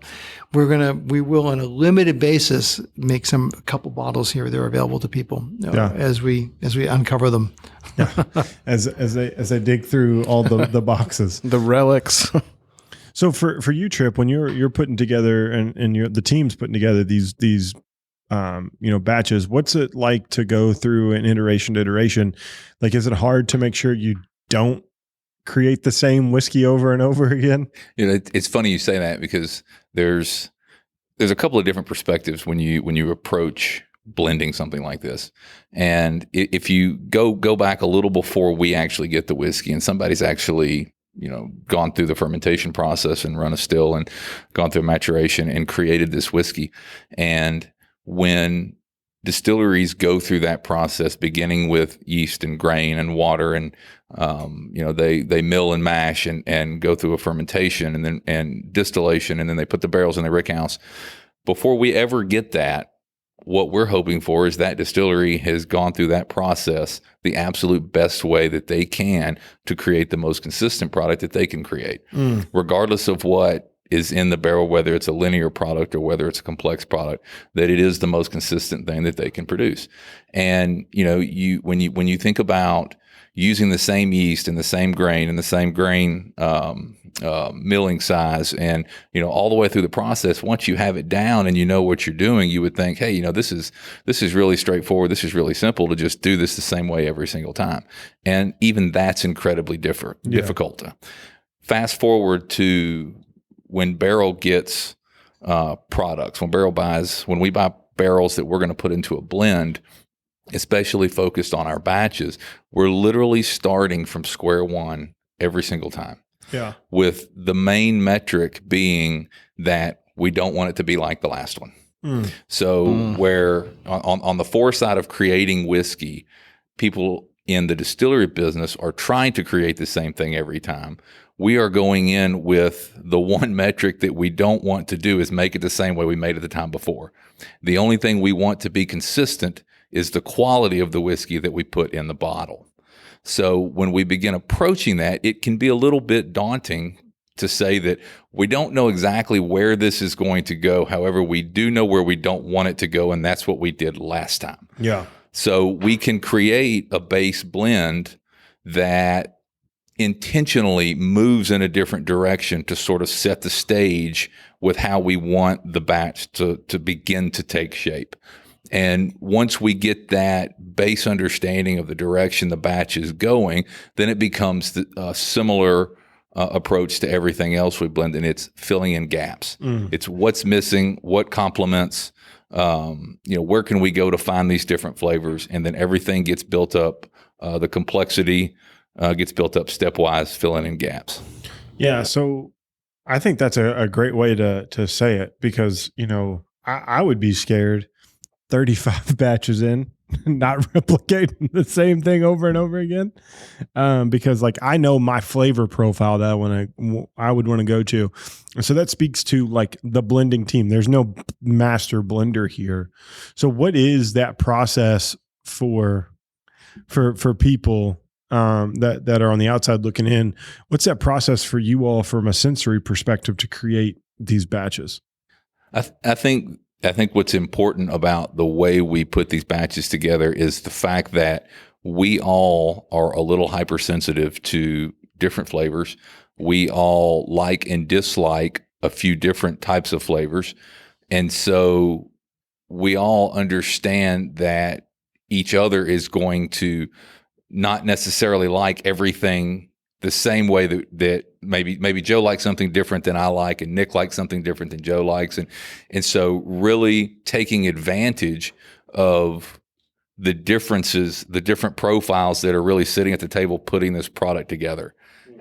we will on a limited basis make a couple bottles here. They're available to people as we uncover them. as they dig through all the boxes, the relics. So for you, Tripp, when you're putting together and the team's putting together these batches, what's it like to go through an iteration to iteration? Like, is it hard to make sure you don't create the same whiskey over and over again? It's funny you say that, because there's a couple of different perspectives when you approach blending something like this. And if you go back a little before we actually get the whiskey, and somebody's actually gone through the fermentation process and run a still and gone through maturation and created this whiskey, and when distilleries go through that process, beginning with yeast and grain and water, and they mill and mash and go through a fermentation and distillation, and then they put the barrels in the rick house. Before we ever get that, what we're hoping for is that distillery has gone through that process the absolute best way that they can to create the most consistent product that they can create, regardless of what is in the barrel, whether it's a linear product or whether it's a complex product, that it is the most consistent thing that they can produce. And when you think about using the same yeast and the same grain and the same grain milling size, and all the way through the process, once you have it down and you know what you're doing, you would think, hey, this is really straightforward. This is really simple to just do this the same way every single time. And even that's incredibly difficult. Fast forward to when Barrell gets products, when we buy barrels that we're going to put into a blend, especially focused on our batches, we're literally starting from square one every single time. Yeah. With the main metric being that we don't want it to be like the last one. Where on the foresight of creating whiskey, people in the distillery business are trying to create the same thing every time. We are going in with the one metric that we don't want to do is make it the same way we made it the time before. The only thing we want to be consistent is the quality of the whiskey that we put in the bottle. So when we begin approaching that, it can be a little bit daunting to say that we don't know exactly where this is going to go. However, we do know where we don't want it to go, and that's what we did last time. Yeah. So we can create a base blend that intentionally moves in a different direction to sort of set the stage with how we want the batch to begin to take shape. And once we get that base understanding of the direction the batch is going, then it becomes a similar approach to everything else we blend, and it's filling in gaps. It's what's missing, what complements, where can we go to find these different flavors, and then everything gets built up. The complexity gets built up stepwise, filling in gaps. Yeah, so I think that's a great way to say it, because I would be scared 35 batches in, not replicating the same thing over and over again, because I know my flavor profile that I would want to go to. So that speaks to the blending team. There's no master blender here. So what is that process for people that are on the outside looking in? What's that process for you all from a sensory perspective to create these batches? I think what's important about the way we put these batches together is the fact that we all are a little hypersensitive to different flavors. We all like and dislike a few different types of flavors. And so we all understand that each other is going to not necessarily like everything the same way that maybe Joe likes something different than I like, and Nick likes something different than Joe likes. And so really taking advantage of the differences, the different profiles that are really sitting at the table, putting this product together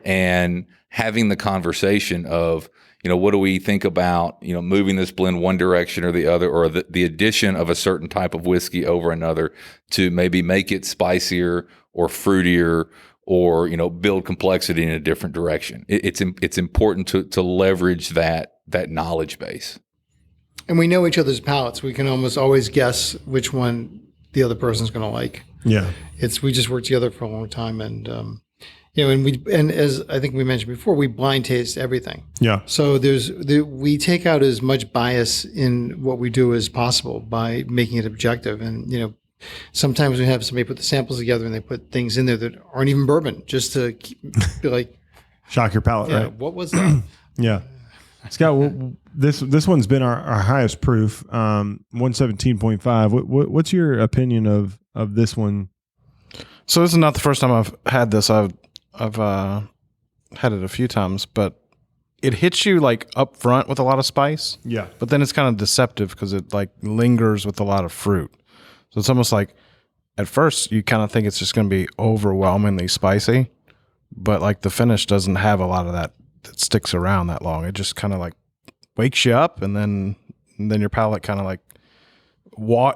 and having the conversation of, what do we think about, moving this blend one direction or the other, or the addition of a certain type of whiskey over another to maybe make it spicier or fruitier, or, build complexity in a different direction. It's important to leverage that knowledge base. And we know each other's palates. We can almost always guess which one the other person's going to like. Yeah. We just worked together for a long time, and and as I think we mentioned before, we blind taste everything. Yeah. So we take out as much bias in what we do as possible by making it objective. And sometimes we have somebody put the samples together and they put things in there that aren't even bourbon, just to be like, shock your palate, right? What was that? Yeah. Scott, this one's been our highest proof, 117.5. What's your opinion of this one? So this is not the first time I've had this. I've had it a few times, but it hits you like up front with a lot of spice. Yeah. But then it's kind of deceptive because it like lingers with a lot of fruit. So it's almost like at first you kind of think it's just going to be overwhelmingly spicy, but like the finish doesn't have a lot of that sticks around that long. It just kind of like wakes you up, and then your palate kind of like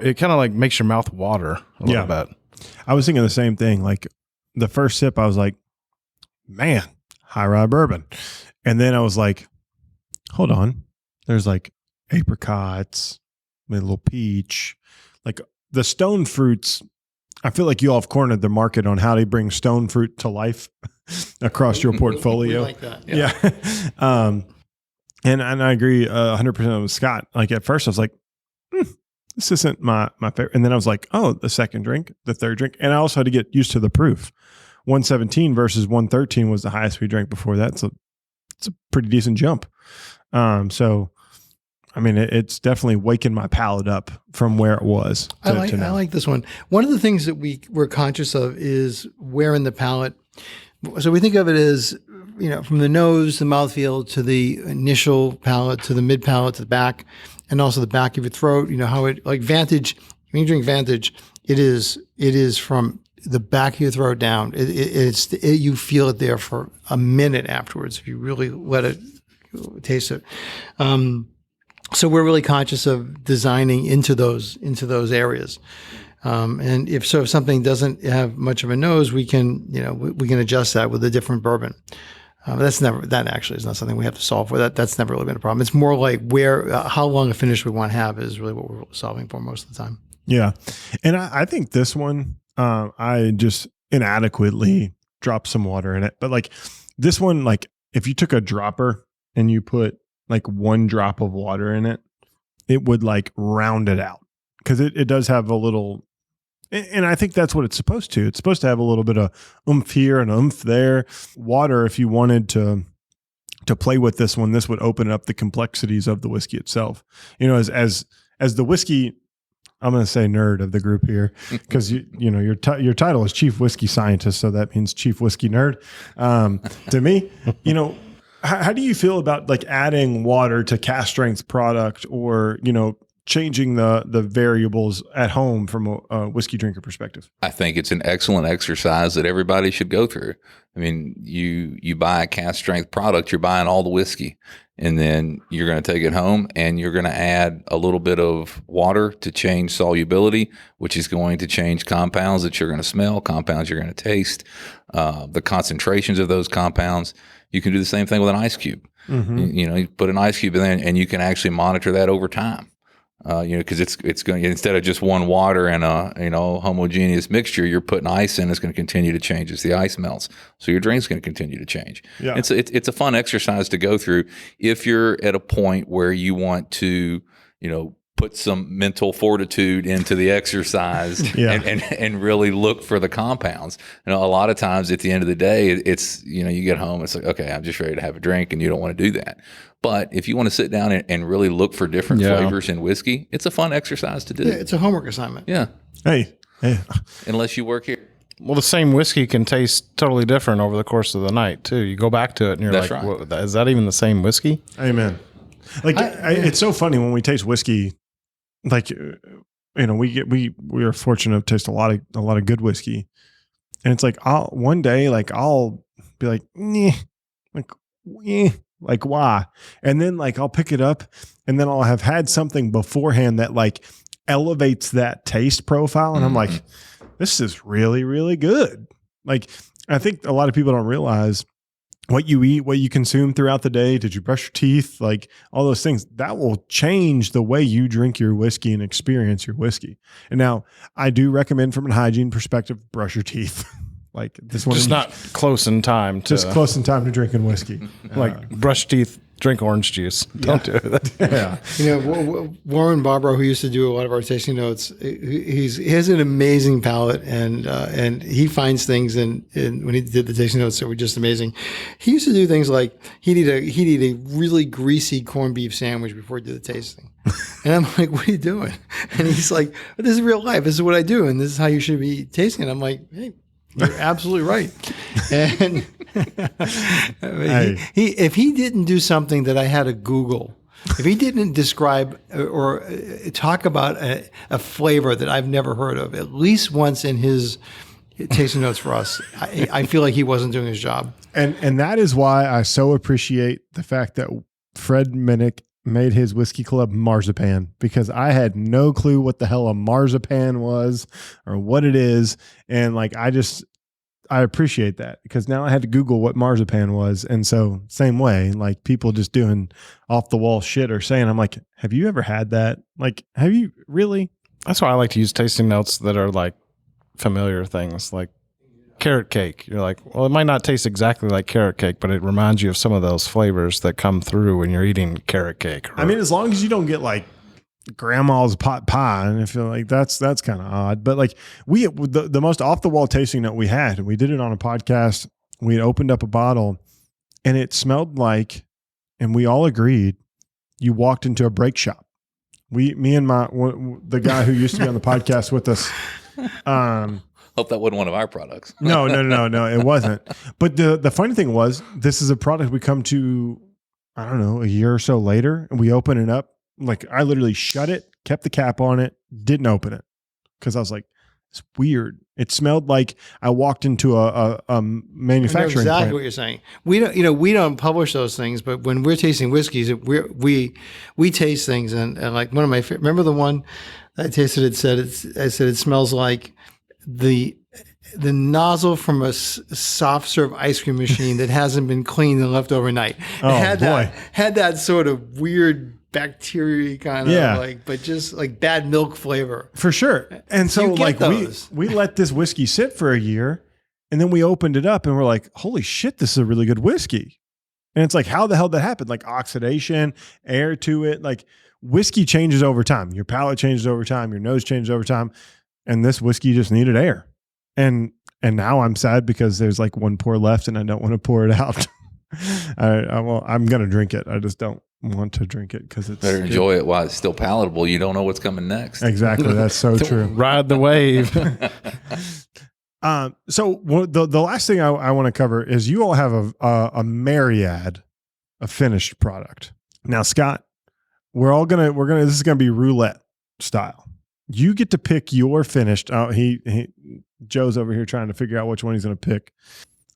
it kind of like makes your mouth water a little bit. I was thinking the same thing. Like the first sip, I was like, man, high rye bourbon. And then I was like, hold on. There's like apricots, maybe a little peach, like the stone fruits. I feel like you all have cornered the market on how to bring stone fruit to life across your portfolio. We like that. Yeah. And I agree 100% with Scott. Like at first I was like, this isn't my favorite. And then I was like, oh, the second drink, the third drink. And I also had to get used to the proof. 117 versus 113 was the highest we drank before that. So it's a pretty decent jump. So, I mean, it's definitely waking my palate up from where it was. I like this one. One of the things that we're conscious of is where in the palate. So we think of it as, from the nose, the mouthfeel, to the initial palate, to the mid palate, to the back, and also the back of your throat. How it, like Vantage, when you drink Vantage, it is from the back of your throat down. You feel it there for a minute afterwards if you really let it taste it. So we're really conscious of designing into those areas. And if something doesn't have much of a nose, we can adjust that with a different bourbon. That actually is not something we have to solve for. That's never really been a problem. It's more like how long a finish we want to have is really what we're solving for most of the time. Yeah. And I think this one, I just inadequately dropped some water in it. But like this one, like if you took a dropper and you put like one drop of water in it, it would like round it out. Because it does have a little, and I think that's what it's supposed to. It's supposed to have a little bit of oomph here and oomph there. Water, if you wanted to play with this one, this would open up the complexities of the whiskey itself. As the whiskey, I'm going to say nerd of the group here, because your title is Chief Whiskey Scientist, so that means Chief Whiskey Nerd. To me, how do you feel about like adding water to cask strength product, or changing the variables at home from a whiskey drinker perspective? I think it's an excellent exercise that everybody should go through. I mean, you buy a cask strength product, you're buying all the whiskey, and then you're going to take it home and you're going to add a little bit of water to change solubility, which is going to change compounds that you're going to smell, compounds you're going to taste, the concentrations of those compounds. You can do the same thing with an ice cube. Mm-hmm. You put an ice cube in there and you can actually monitor that over time. Because it's going, instead of just one water and a homogeneous mixture, you're putting ice in. It's going to continue to change as the ice melts. So your drink's going to continue to change. Yeah. It's a fun exercise to go through if you're at a point where you want to put some mental fortitude into the exercise and really look for the compounds. A lot of times at the end of the day, it's you get home, it's like, okay, I'm just ready to have a drink, and you don't want to do that. But if you want to sit down and really look for different flavors in whiskey, it's a fun exercise to do. Yeah, it's a homework assignment. Yeah. Hey. Unless you work here. Well, the same whiskey can taste totally different over the course of the night too. You go back to it and you're That's like, right. what, is that even the same whiskey? Amen. Like it's so funny when we taste whiskey, like, we are fortunate to taste a lot of good whiskey. And it's like, one day, like I'll be like, "Nyeh," like why? And then like I'll pick it up and then I'll have had something beforehand that like elevates that taste profile. And I'm like, this is really, really good. Like, I think a lot of people don't realize what you eat, what you consume throughout the day. Did you brush your teeth? Like all those things that will change the way you drink your whiskey and experience your whiskey. And now I do recommend from a hygiene perspective, brush your teeth. Like this one, Just not close in time. Just close in time to drinking whiskey. Like brush teeth, drink orange juice. Don't do that. Yeah. Warren Barbaro, who used to do a lot of our tasting notes, he has an amazing palate, and he finds things in when he did the tasting notes that were just amazing. He used to do things like he'd eat a really greasy corned beef sandwich before he did the tasting, and I'm like, "What are you doing?" And he's like, "This is real life. This is what I do, and this is how you should be tasting." And I'm like, "Hey, you're absolutely right." And if he didn't do something that I had to Google, if he didn't describe or talk about a flavor that I've never heard of at least once in his tasting notes for us, I feel like he wasn't doing his job. And that is why I so appreciate the fact that Fred Minnick made his whiskey club marzipan, because I had no clue what the hell a marzipan was or what it is. And like, I appreciate that, because now I had to Google what marzipan was. And so same way, like people just doing off the wall shit or saying, I'm like, have you ever had that? Like, have you really? That's why I like to use tasting notes that are like familiar things, like carrot cake. You're like, well, it might not taste exactly like carrot cake, but it reminds you of some of those flavors that come through when you're eating carrot cake. I mean, as long as you don't get like grandma's pot pie, and I feel like that's kind of odd. But like the most off the wall tasting note we had, and we did it on a podcast. We had opened up a bottle, and it smelled like, and we all agreed, you walked into a brake shop. Me and the guy who used to be on the podcast with us. Hope that wasn't one of our products. No, it wasn't. But the funny thing was, this is a product we come to, I don't know, a year or so later, and we open it up. Like I literally shut it, kept the cap on it, didn't open it, because I was like, it's weird. It smelled like I walked into a manufacturing exactly plant. What you're saying. We don't publish those things, but when we're tasting whiskeys, we taste things, and like one of my remember the one I tasted. I said it smells like the nozzle from a soft serve ice cream machine that hasn't been cleaned and left overnight. Oh, Had that sort of weird bacteria kind of like, but just like bad milk flavor. For sure. And so like we let this whiskey sit for a year, and then we opened it up and we're like, holy shit, this is a really good whiskey. And it's like, how the hell did that happen? Like oxidation, air to it. Like whiskey changes over time. Your palate changes over time. Your nose changes over time. And this whiskey just needed air. And now I'm sad because there's like one pour left and I don't want to pour it out. I'm going to drink it. I just don't want to drink it because it's better enjoy it while it's still palatable. You don't know what's coming next. Exactly. That's so true. Ride the wave. So the last thing I want to cover is you all have a myriad of finished product. Now, Scott, this is gonna be roulette style. You get to pick your finished. Joe's over here trying to figure out which one he's gonna pick.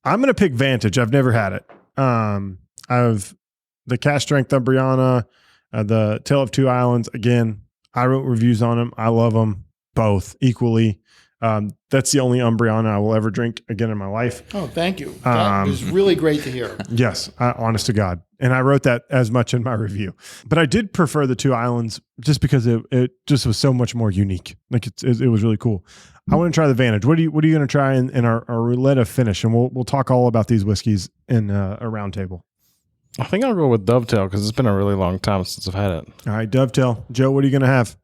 I'm gonna pick Vantage. I've never had it. I've the Cask Strength Umbriana, the Tale of Two Islands. Again, I wrote reviews on them. I love them both equally. That's the only Umbriana I will ever drink again in my life. Oh, thank you. That was really great to hear. Yes, honest to God. And I wrote that as much in my review. But I did prefer the Two Islands just because it just was so much more unique. Like it was really cool. I want to try the Vantage. What are you going to try in our roulette of finish? And we'll talk all about these whiskeys in a round table. I think I'll go with Dovetail because it's been a really long time since I've had it. All right, Dovetail. Joe, what are you going to have?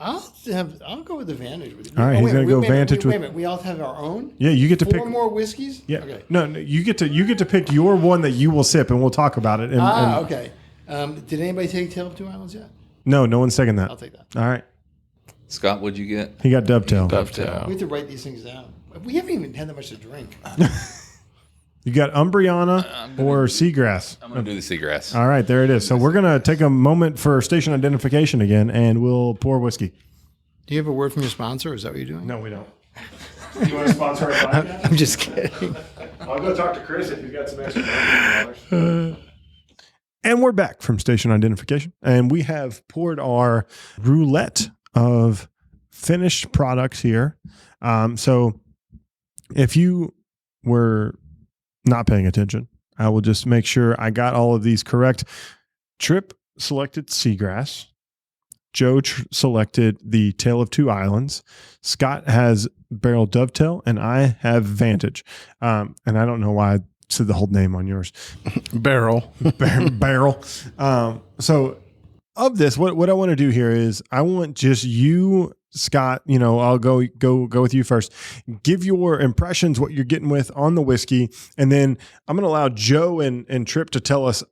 I'll go with the Vantage. All right, he's going to go Vantage. Wait a minute. We all have our own? Yeah, you get to pick 4 more whiskeys? Yeah. Okay. No, you get to pick your one that you will sip, and we'll talk about it. Okay. Did anybody take Tale of Two Islands yet? No one's taking that. I'll take that. All right. Scott, what'd you get? He got Dovetail. Dovetail. We have to write these things down. We haven't even had that much to drink. You got Umbriana or Seagrass? I'm going to do the Seagrass. All right, there it is. So we're going to take a moment for station identification again, and we'll pour whiskey. Do you have a word from your sponsor? Or is that what you're doing? No, we don't. Do you want to sponsor our podcast? I'm just kidding. I'll go talk to Chris if he's got some extra $100. And we're back from station identification, and we have poured our roulette of finished products here. So if you were not paying attention, I will just make sure I got all of these correct. Tripp selected Seagrass. Joe selected the Tale of Two Islands. Scott has Barrel Dovetail, and I have Vantage. And I don't know why I said the whole name on yours. Barrel. Barrel. So of this, what I want to do here is I want just you, Scott, I'll go with you first. Give your impressions, what you're getting with on the whiskey, and then I'm going to allow Joe and Tripp to tell us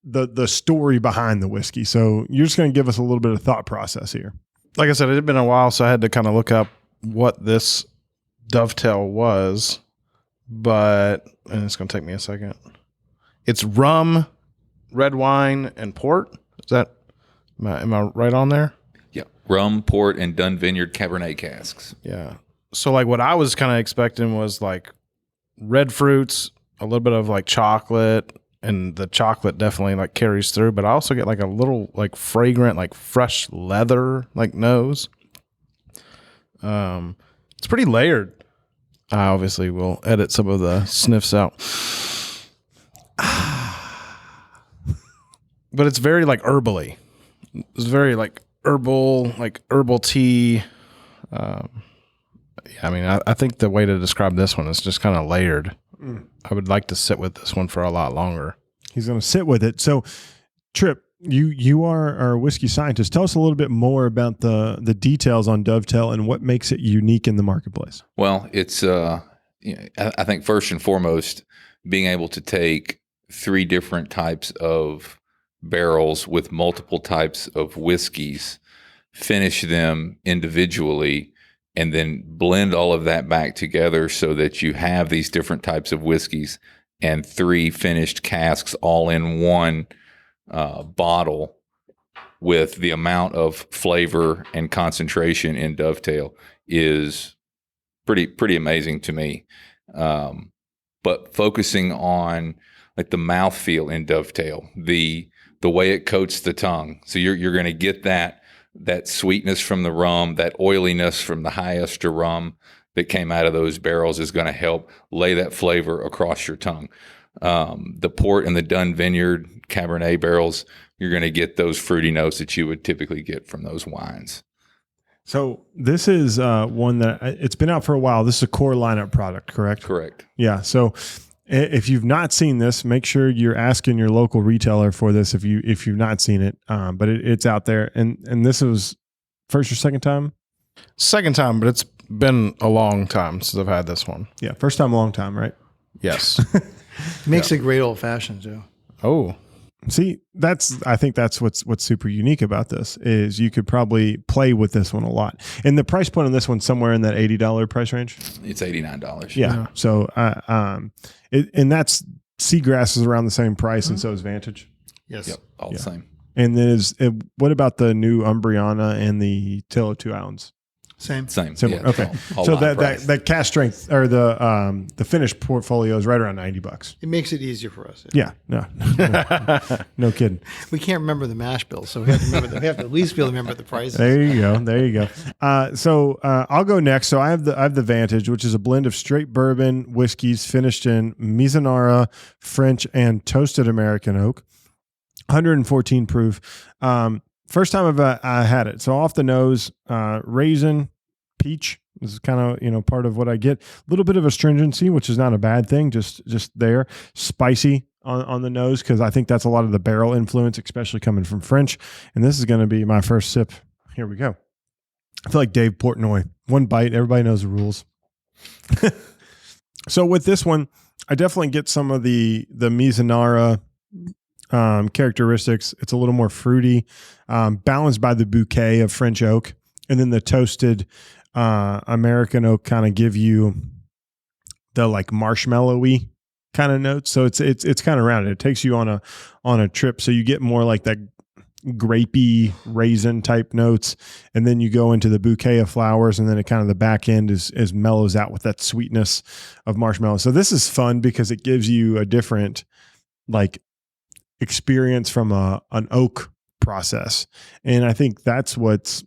the story behind the whiskey. So you're just going to give us a little bit of thought process here. Like I said, it had been a while, so I had to kind of look up what this Dovetail was, and it's going to take me a second. It's rum, red wine, and port. Is that, am I right on there? Yeah. Rum, port, and Dun Vineyard Cabernet casks. Yeah. So like what I was kind of expecting was like red fruits, a little bit of like chocolate, and the chocolate definitely like carries through, but I also get like a little like fragrant, like fresh leather like nose. It's pretty layered. I obviously will edit some of the sniffs out. But it's very like herbally. It's very like herbal tea. I mean, I think the way to describe this one is just kind of layered. I would like to sit with this one for a lot longer. He's going to sit with it. So, Tripp, you are our whiskey scientist. Tell us a little bit more about the details on Dovetail and what makes it unique in the marketplace. Well, it's I think first and foremost, being able to take 3 different types of barrels with multiple types of whiskeys, finish them individually, and then blend all of that back together so that you have these different types of whiskeys and 3 finished casks all in one bottle with the amount of flavor and concentration in Dovetail is pretty amazing to me. But focusing on like the mouthfeel in Dovetail, the way it coats the tongue. So you're going to get that sweetness from the rum, that oiliness from the high ester rum that came out of those barrels is going to help lay that flavor across your tongue. The port and the Dun Vineyard Cabernet barrels, you're going to get those fruity notes that you would typically get from those wines. So this is one that it's been out for a while. This is a core lineup product, correct? Correct. Yeah. So if you've not seen this, make sure you're asking your local retailer for this if you've not seen it. But it's out there, and this was first or second time? Second time, but it's been a long time since I've had this one. Yeah, first time, long time, right? Yes. Makes a great old fashioned too. Oh, see, I think that's what's super unique about this is you could probably play with this one a lot. And the price point on this one's somewhere in that $80 price range. It's $89. Yeah. So, and that's Seagrass is around the same price, and so is Vantage. Yes. Yep. All the same. And then what about the new Umbriana and the Tale of Two Islands? Same. Similar. Yeah, Okay. all So line price. that cash strength or the finished portfolio is right around $90. It makes it easier for us. Yeah. No kidding. We can't remember the mash bill, so we have to remember we have to at least be able to remember the prices. There you go. So I'll go next. So I have the Vantage, which is a blend of straight bourbon whiskeys finished in Mizunara, French, and toasted American oak. 114 proof. First time I had it. So off the nose, raisin, peach. This is kind of, part of what I get. A little bit of astringency, which is not a bad thing. Just there. Spicy on the nose, because I think that's a lot of the barrel influence, especially coming from French. And this is going to be my first sip. Here we go. I feel like Dave Portnoy. One bite. Everybody knows the rules. So with this one, I definitely get some of the Mizunara characteristics. It's a little more fruity, balanced by the bouquet of French oak. and then the toasted American oak kind of give you the like marshmallowy kind of notes. So it's kind of rounded. It takes you on a trip, so you get more like that grapey raisin type notes, and then you go into the bouquet of flowers, and then it kind of the back end is mellows out with that sweetness of marshmallow. So this is fun because it gives you a different like experience from an oak process, and I think that's what's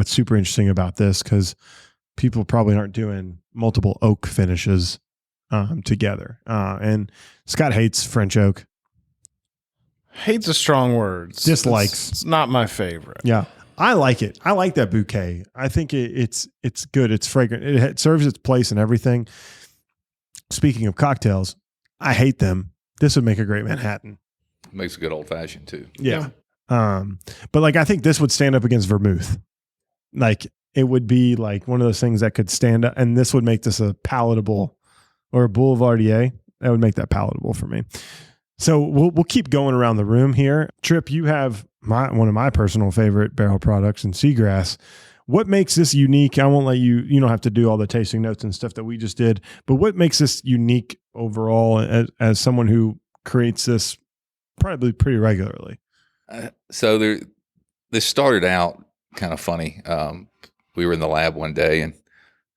super interesting about this, because people probably aren't doing multiple oak finishes together. And Scott hates French oak. Hate's a strong word. Dislikes. It's not my favorite. Yeah. I like it. I like that bouquet. I think it's good. It's fragrant. It serves its place and everything. Speaking of cocktails, I hate them. This would make a great Manhattan. Makes a good old fashioned too. Yeah. But like, I think this would stand up against vermouth. Like, it would be like one of those things that could stand up, and this would make this a palatable, or a Boulevardier. That would make that palatable for me. So we'll keep going around the room here. Tripp, you have one of my personal favorite barrel products in Seagrass. What makes this unique? I won't let you don't have to do all the tasting notes and stuff that we just did, but what makes this unique overall as someone who creates this probably pretty regularly? So this started out kind of funny. We were in the lab one day, and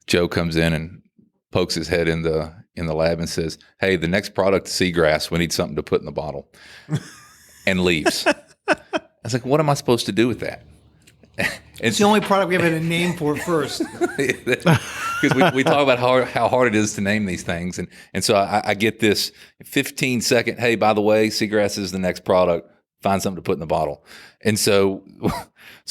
Joe comes in and pokes his head in the lab and says, "Hey, the next product is Seagrass. We need something to put in the bottle," and leaves. I was like, "What am I supposed to do with that?" It's the only product we have had a name for first. Because we talk about how hard it is to name these things, and so I get this 15-second, "Hey, by the way, Seagrass is the next product. Find something to put in the bottle." And so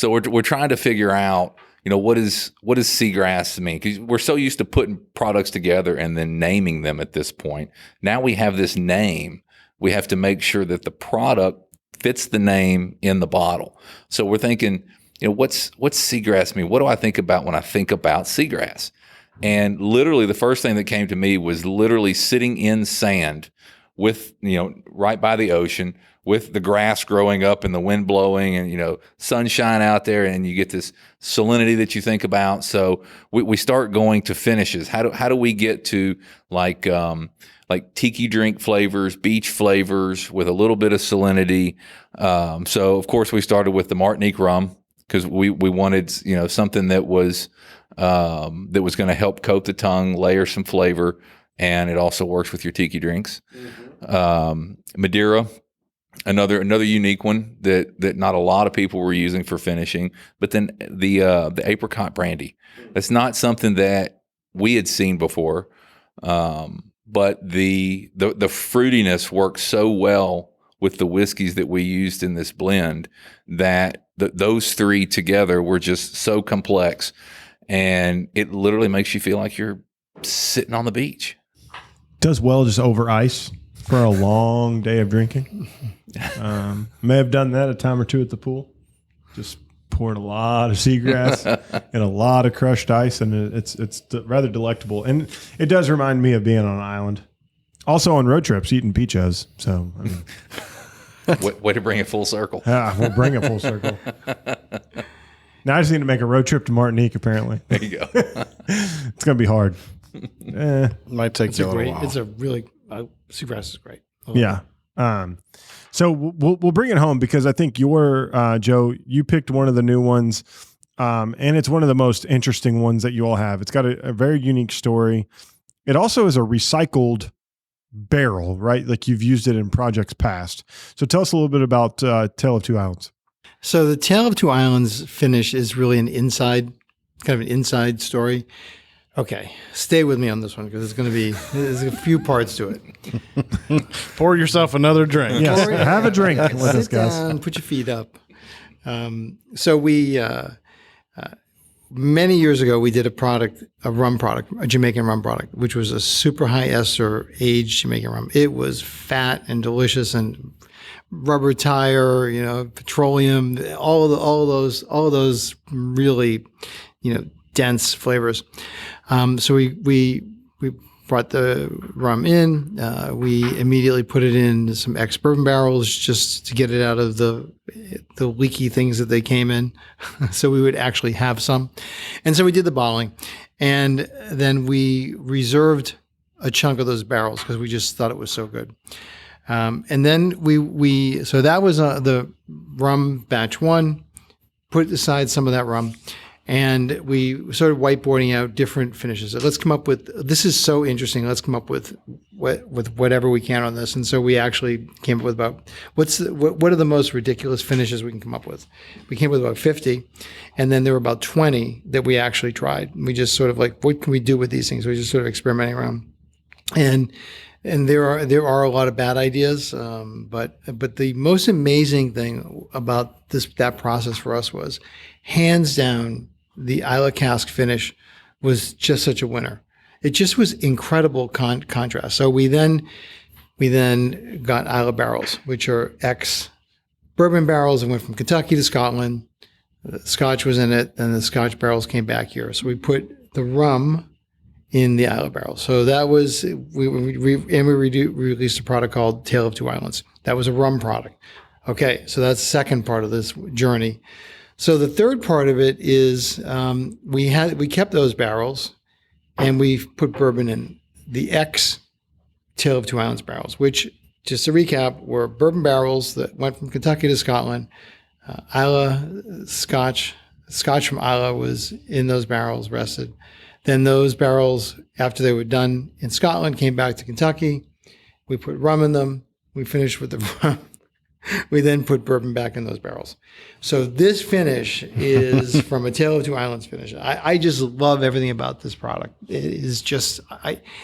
we're trying to figure out, what does Seagrass mean? Because we're so used to putting products together and then naming them at this point. Now we have this name. We have to make sure that the product fits the name in the bottle. So we're thinking, what's Seagrass mean? What do I think about when I think about Seagrass? And literally the first thing that came to me was literally sitting in sand with, right by the ocean, with the grass growing up and the wind blowing and, sunshine out there, and you get this salinity that you think about. So we start going to finishes. How do we get to like tiki drink flavors, beach flavors with a little bit of salinity? So of course we started with the Martinique rum, because we wanted, something that was going to help coat the tongue, layer some flavor, and it also works with your tiki drinks. Mm-hmm. Madeira, another unique one that not a lot of people were using for finishing. But then the apricot brandy, that's not something that we had seen before. But the fruitiness works so well with the whiskeys that we used in this blend that those three together were just so complex, and it literally makes you feel like you're sitting on the beach. Does well just over ice for a long day of drinking. May have done that a time or two at the pool. Just poured a lot of seagrass and a lot of crushed ice, and it's rather delectable. And it does remind me of being on an island. Also on road trips, eating pichos. So, I mean, way to bring it full circle. Yeah, we'll bring it full circle. Now I just need to make a road trip to Martinique, apparently. There you go. It's going to be hard. Might take you a little while. It's a really, Seagrass is great. Yeah. So we'll bring it home, because I think Joe, you picked one of the new ones, and it's one of the most interesting ones that you all have. It's got a very unique story. It also is a recycled barrel, right? Like you've used it in projects past. So tell us a little bit about Tale of Two Islands. So the Tale of Two Islands finish is really kind of an inside story. Okay, stay with me on this one, because there's a few parts to it. Pour yourself another drink. Yes, have a drink with us, Sit guys. down, put your feet up. So we, many years ago, we did a rum product, a Jamaican rum product, which was a super high ester aged Jamaican rum. It was fat and delicious, and rubber tire, petroleum, all of those really, dense flavors. So we brought the rum in. We immediately put it in some ex-bourbon barrels just to get it out of the leaky things that they came in, so we would actually have some. And so we did the bottling, and then we reserved a chunk of those barrels because we just thought it was so good. And then so that was the rum batch 1. Put aside some of that rum, and we started whiteboarding out different finishes. So let's come up with, this is so interesting. Let's come up with whatever we can on this. And so we actually came up with about what are the most ridiculous finishes we can come up with. We came up with about 50, and then there were about 20 that we actually tried. We just sort of like, what can we do with these things? We just sort of experimenting around, and there are a lot of bad ideas, but the most amazing thing about that process for us was, hands down, the Isla cask finish was just such a winner. It just was incredible contrast. So we then got Isla barrels, which are ex-bourbon barrels, and went from Kentucky to Scotland. The Scotch was in it, and the Scotch barrels came back here. So we put the rum in the Isla barrel. So that was, we released a product called Tale of Two Islands. That was a rum product. Okay, so that's the second part of this journey. So the third part of it is we kept those barrels, and we put bourbon in the Tale of Two Islands barrels, which, just to recap, were bourbon barrels that went from Kentucky to Scotland. Isla Scotch from Isla was in those barrels, rested. Then those barrels, after they were done in Scotland, came back to Kentucky. We put rum in them. We finished with the rum. We then put bourbon back in those barrels. So this finish is from a Tale of Two Islands finish. I just love everything about this product. It is just,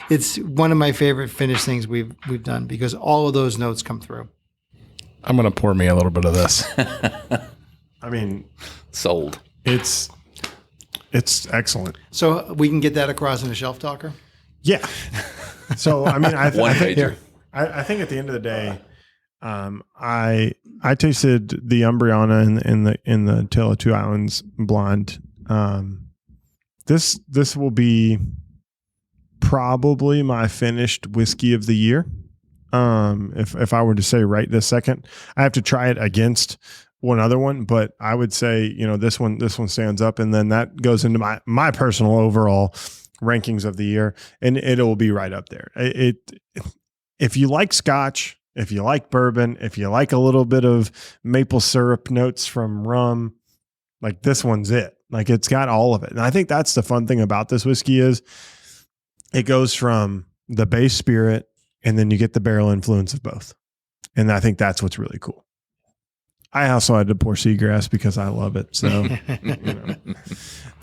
it's one of my favorite finish things we've done, because all of those notes come through. I'm going to pour me a little bit of this. I mean, Sold. It's excellent. So we can get that across in a shelf talker? Yeah. So, I mean, I think at the end of the day, I tasted the Umbriana in the Tale of Two Islands blonde. This will be probably my finished whiskey of the year. If I were to say right this second, I have to try it against one other one, but I would say, this one stands up, and then that goes into my personal overall rankings of the year, and it'll be right up there. If you like Scotch, if you like bourbon, if you like a little bit of maple syrup notes from rum, like, this one's it. Like, it's got all of it. And I think that's the fun thing about this whiskey is it goes from the base spirit, and then you get the barrel influence of both. And I think that's what's really cool. I also had to pour seagrass because I love it. So,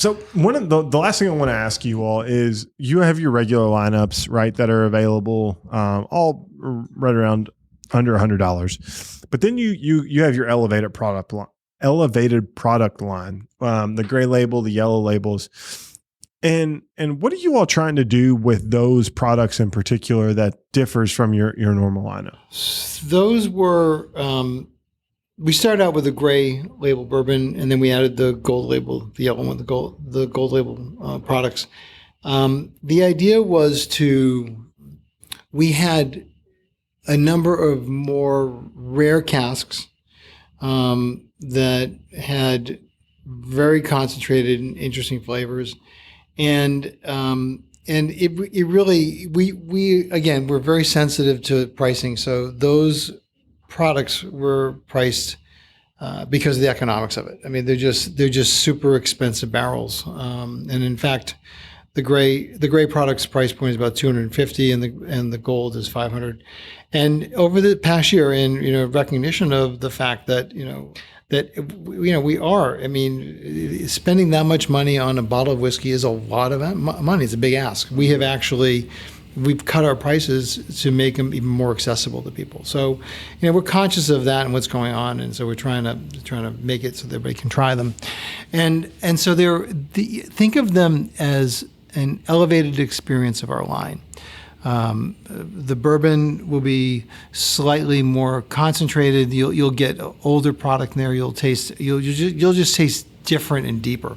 So one of the last thing I want to ask you all is, you have your regular lineups, right, that are available, all right around under $100. But then you have your elevated product line, the gray label, the yellow labels. And what are you all trying to do with those products in particular that differs from your normal lineup? Those were, we started out with a gray label bourbon, and then we added the gold label, the yellow one, the gold label products. The idea was we had a number of more rare casks that had very concentrated and interesting flavors. And it really, we again, we're very sensitive to pricing. So those products were priced because of the economics of it. I mean, they're just super expensive barrels. And in fact, the gray products price point is about $250, and the gold is $500. And over the past year, in recognition of the fact that we are, I mean, spending that much money on a bottle of whiskey is a lot of money. It's a big ask. We've cut our prices to make them even more accessible to people. So, we're conscious of that and what's going on, and so we're trying to make it so that everybody can try them. And so think of them as an elevated experience of our line. The bourbon will be slightly more concentrated. You'll get older product in there. You'll just taste different and deeper.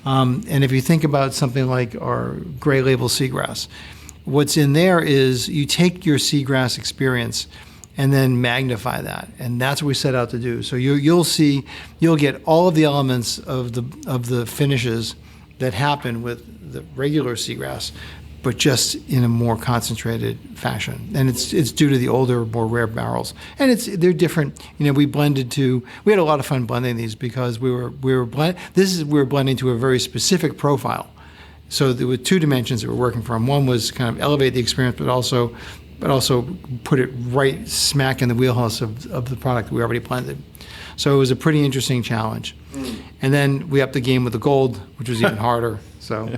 And if you think about something like our gray label seagrass, what's in there is you take your seagrass experience and then magnify that, and that's what we set out to do. So you'll get all of the elements of the finishes that happen with the regular seagrass, but just in a more concentrated fashion. And it's due to the older, more rare barrels, and they're different. We had a lot of fun blending these because we were blending to a very specific profile. So there were two dimensions that we're working from. One was kind of elevate the experience, but also put it right smack in the wheelhouse of the product we already blended. So it was a pretty interesting challenge. And then we upped the game with the gold, which was even harder. So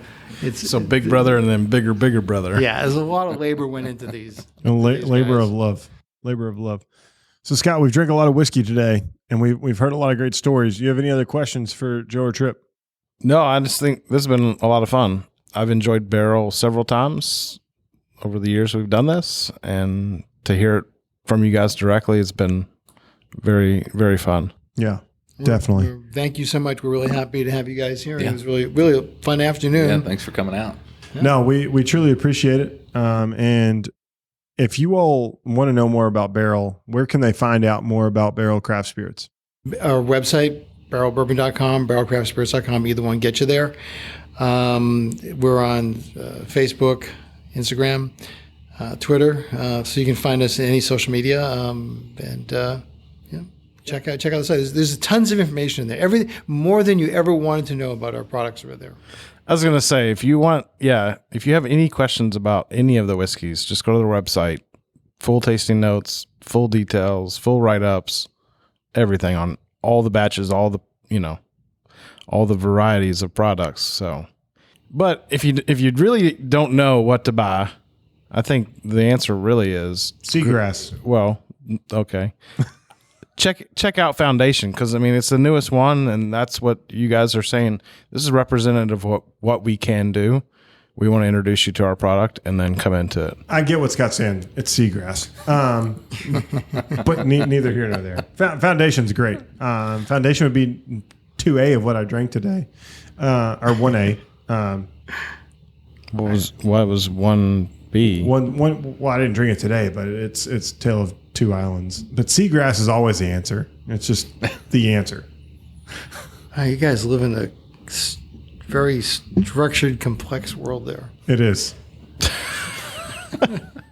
big brother and then bigger brother. Yeah, there's a lot of labor went into these. Labor of love. Labor of love. So Scott, we've drank a lot of whiskey today, and we've heard a lot of great stories. Do you have any other questions for Joe or Tripp? No, I just think this has been a lot of fun. I've enjoyed Barrell several times over the years we've done this, and to hear it from you guys directly, it's been very, very fun. Yeah, definitely. Thank you so much. We're really happy to have you guys here. Yeah. It was really a fun afternoon. Yeah, thanks for coming out. Yeah. No, we truly appreciate it. And if you all want to know more about Barrell, where can they find out more about Barrell Craft Spirits? Our website, barrelbourbon.com, barrelcraftspirits.com, either one gets you there. We're on Facebook, Instagram, Twitter, so you can find us in any social media, check out the site. There's tons of information in there. Everything more than you ever wanted to know about our products are there. I was gonna say, if you have any questions about any of the whiskeys, just go to the website. Full tasting notes, full details, full write-ups, everything on all the batches, all the varieties of products. So, but if you really don't know what to buy, I think the answer really is seagrass. Well, okay. Check out Foundation, because it's the newest one, and that's what you guys are saying. This is representative of what we can do. We want to introduce you to our product and then come into it. I get what Scott's saying. It's seagrass, but neither here nor there. Foundation's great. Foundation would be 2A of what I drank today, or 1A. What was 1B? Well, I didn't drink it today, but it's Tale of Two Islands. But seagrass is always the answer. It's just the answer. You guys live in a very structured, complex world there. It is.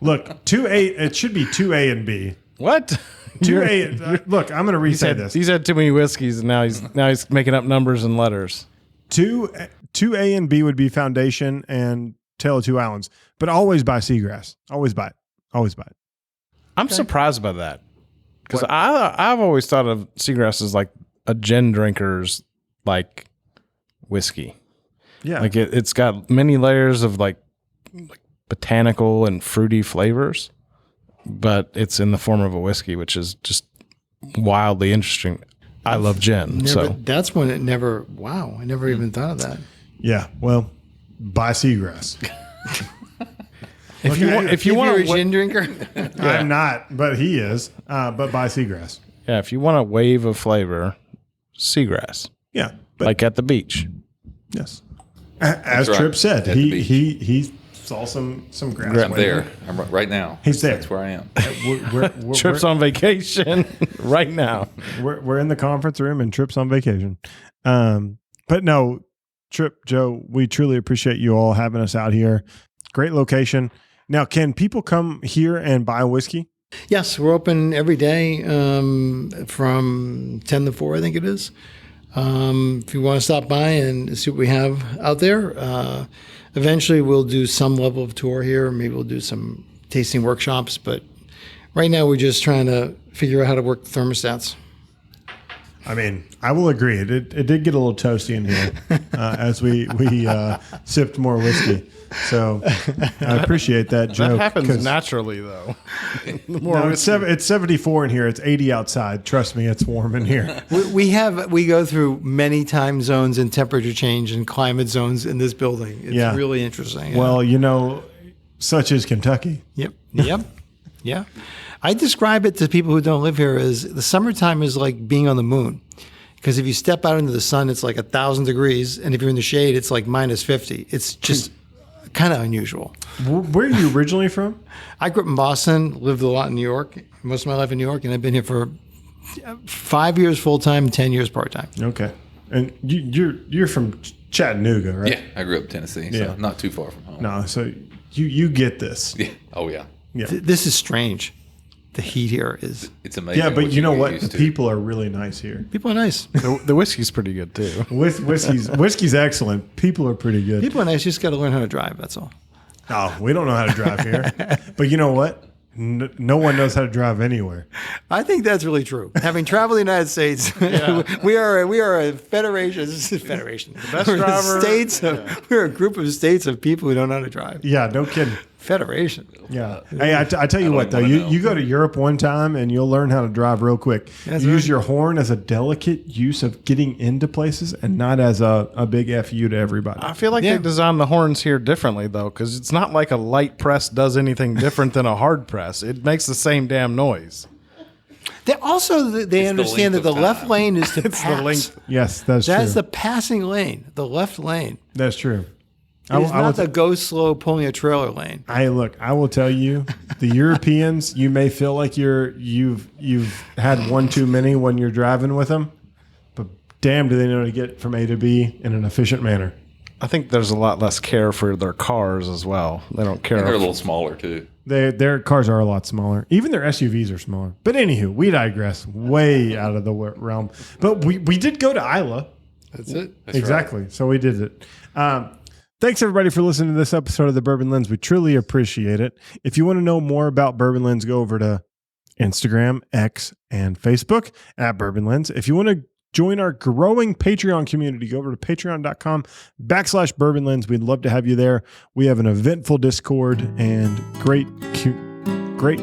Look, 2A. It should be 2A and B. What? 2A. Look, I'm going to re-say this. He's had too many whiskeys, and now he's making up numbers and letters. 2A and B would be Foundation and Tale of Two Islands, but always buy seagrass. Always buy it. Always buy it. I'm surprised by that, because I've always thought of seagrass as like a gin drinker's like whiskey. Yeah, like it's got many layers of like botanical and fruity flavors, but it's in the form of a whiskey, which is just wildly interesting. I love gin, that's when it never. Wow, I never even thought of that. Yeah, well, buy seagrass. If you want a gin drinker, I'm not, but he is. But buy seagrass. Yeah, if you want a wave of flavor, seagrass. Yeah, like at the beach. Yes, as Tripp said, he saw some grass. I'm there. I'm right now. He's there. That's where I am. Tripp's on vacation right now. We're in the conference room, and Tripp's on vacation. But no, Tripp, Joe, we truly appreciate you all having us out here. Great location. Now, can people come here and buy whiskey? Yes, we're open every day from 10 to 4, I think it is. If you want to stop by and see what we have out there, eventually we'll do some level of tour here. Maybe we'll do some tasting workshops. But right now we're just trying to figure out how to work the thermostats. I will agree. It did get a little toasty in here as we sipped more whiskey. So I appreciate that, Joe. That happens naturally, though. It's 74 in here. It's 80 outside. Trust me, it's warm in here. We go through many time zones and temperature change and climate zones in this building. It's really interesting. Well, such is Kentucky. Yep. Yeah. I describe it to people who don't live here as the summertime is like being on the moon. Because if you step out into the sun, it's like 1,000 degrees. And if you're in the shade, it's like minus 50. It's just kind of unusual. Where are you originally from? I grew up in Boston, lived a lot in New York, most of my life in New York, and I've been here for 5 years full time, 10 years part time. Okay, and you're from Chattanooga, right? Yeah, I grew up in Tennessee, so not too far from home. No, so you get this. Yeah. Oh yeah. Yeah. This is strange. The heat here is. It's amazing. Yeah, but you know get what? used The to. people are really nice here. People are nice. The whiskey's pretty good too. Whiskey's excellent. People are pretty good. People are nice. You just got to learn how to drive. That's all. Oh, we don't know how to drive here. But you know what? No one knows how to drive anywhere. I think that's really true. Having traveled the United States, we are a federation. This is a federation. The best driver. We're a group of states of people who don't know how to drive. Yeah, no kidding. Federation. Yeah. Hey, I tell you what, though, you go to Europe one time and you'll learn how to drive real quick. That's you use right. your horn as a delicate use of getting into places and not as a big FU to everybody. I feel like they designed the horns here differently, though, because it's not like a light press does anything different than a hard press. It makes the same damn noise. They understand that the left lane is to pass. the length. Yes, that's true. That's the passing lane, the left lane. That's true. It's not the go slow pulling a trailer lane. I will tell you, the Europeans, you may feel like you've had one too many when you're driving with them, but damn, do they know to get from A to B in an efficient manner. I think there's a lot less care for their cars as well. They don't care. And they're a little smaller too. Their cars are a lot smaller. Even their SUVs are smaller. But anywho, we digress way out of the realm. But we did go to Isla. That's it. That's Exactly. right. So we did it. Thanks, everybody, for listening to this episode of the Bourbon Lens. We truly appreciate it. If you want to know more about Bourbon Lens, go over to Instagram, X, and Facebook at Bourbon Lens. If you want to join our growing Patreon community, go over to patreon.com/Bourbon Lens. We'd love to have you there. We have an eventful Discord and great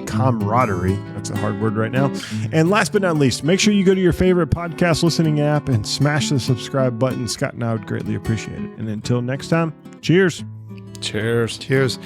camaraderie. That's a hard word right now. And last but not least, make sure you go to your favorite podcast listening app and smash the subscribe button. Scott and I would greatly appreciate it. And until next time, cheers. Cheers. Cheers.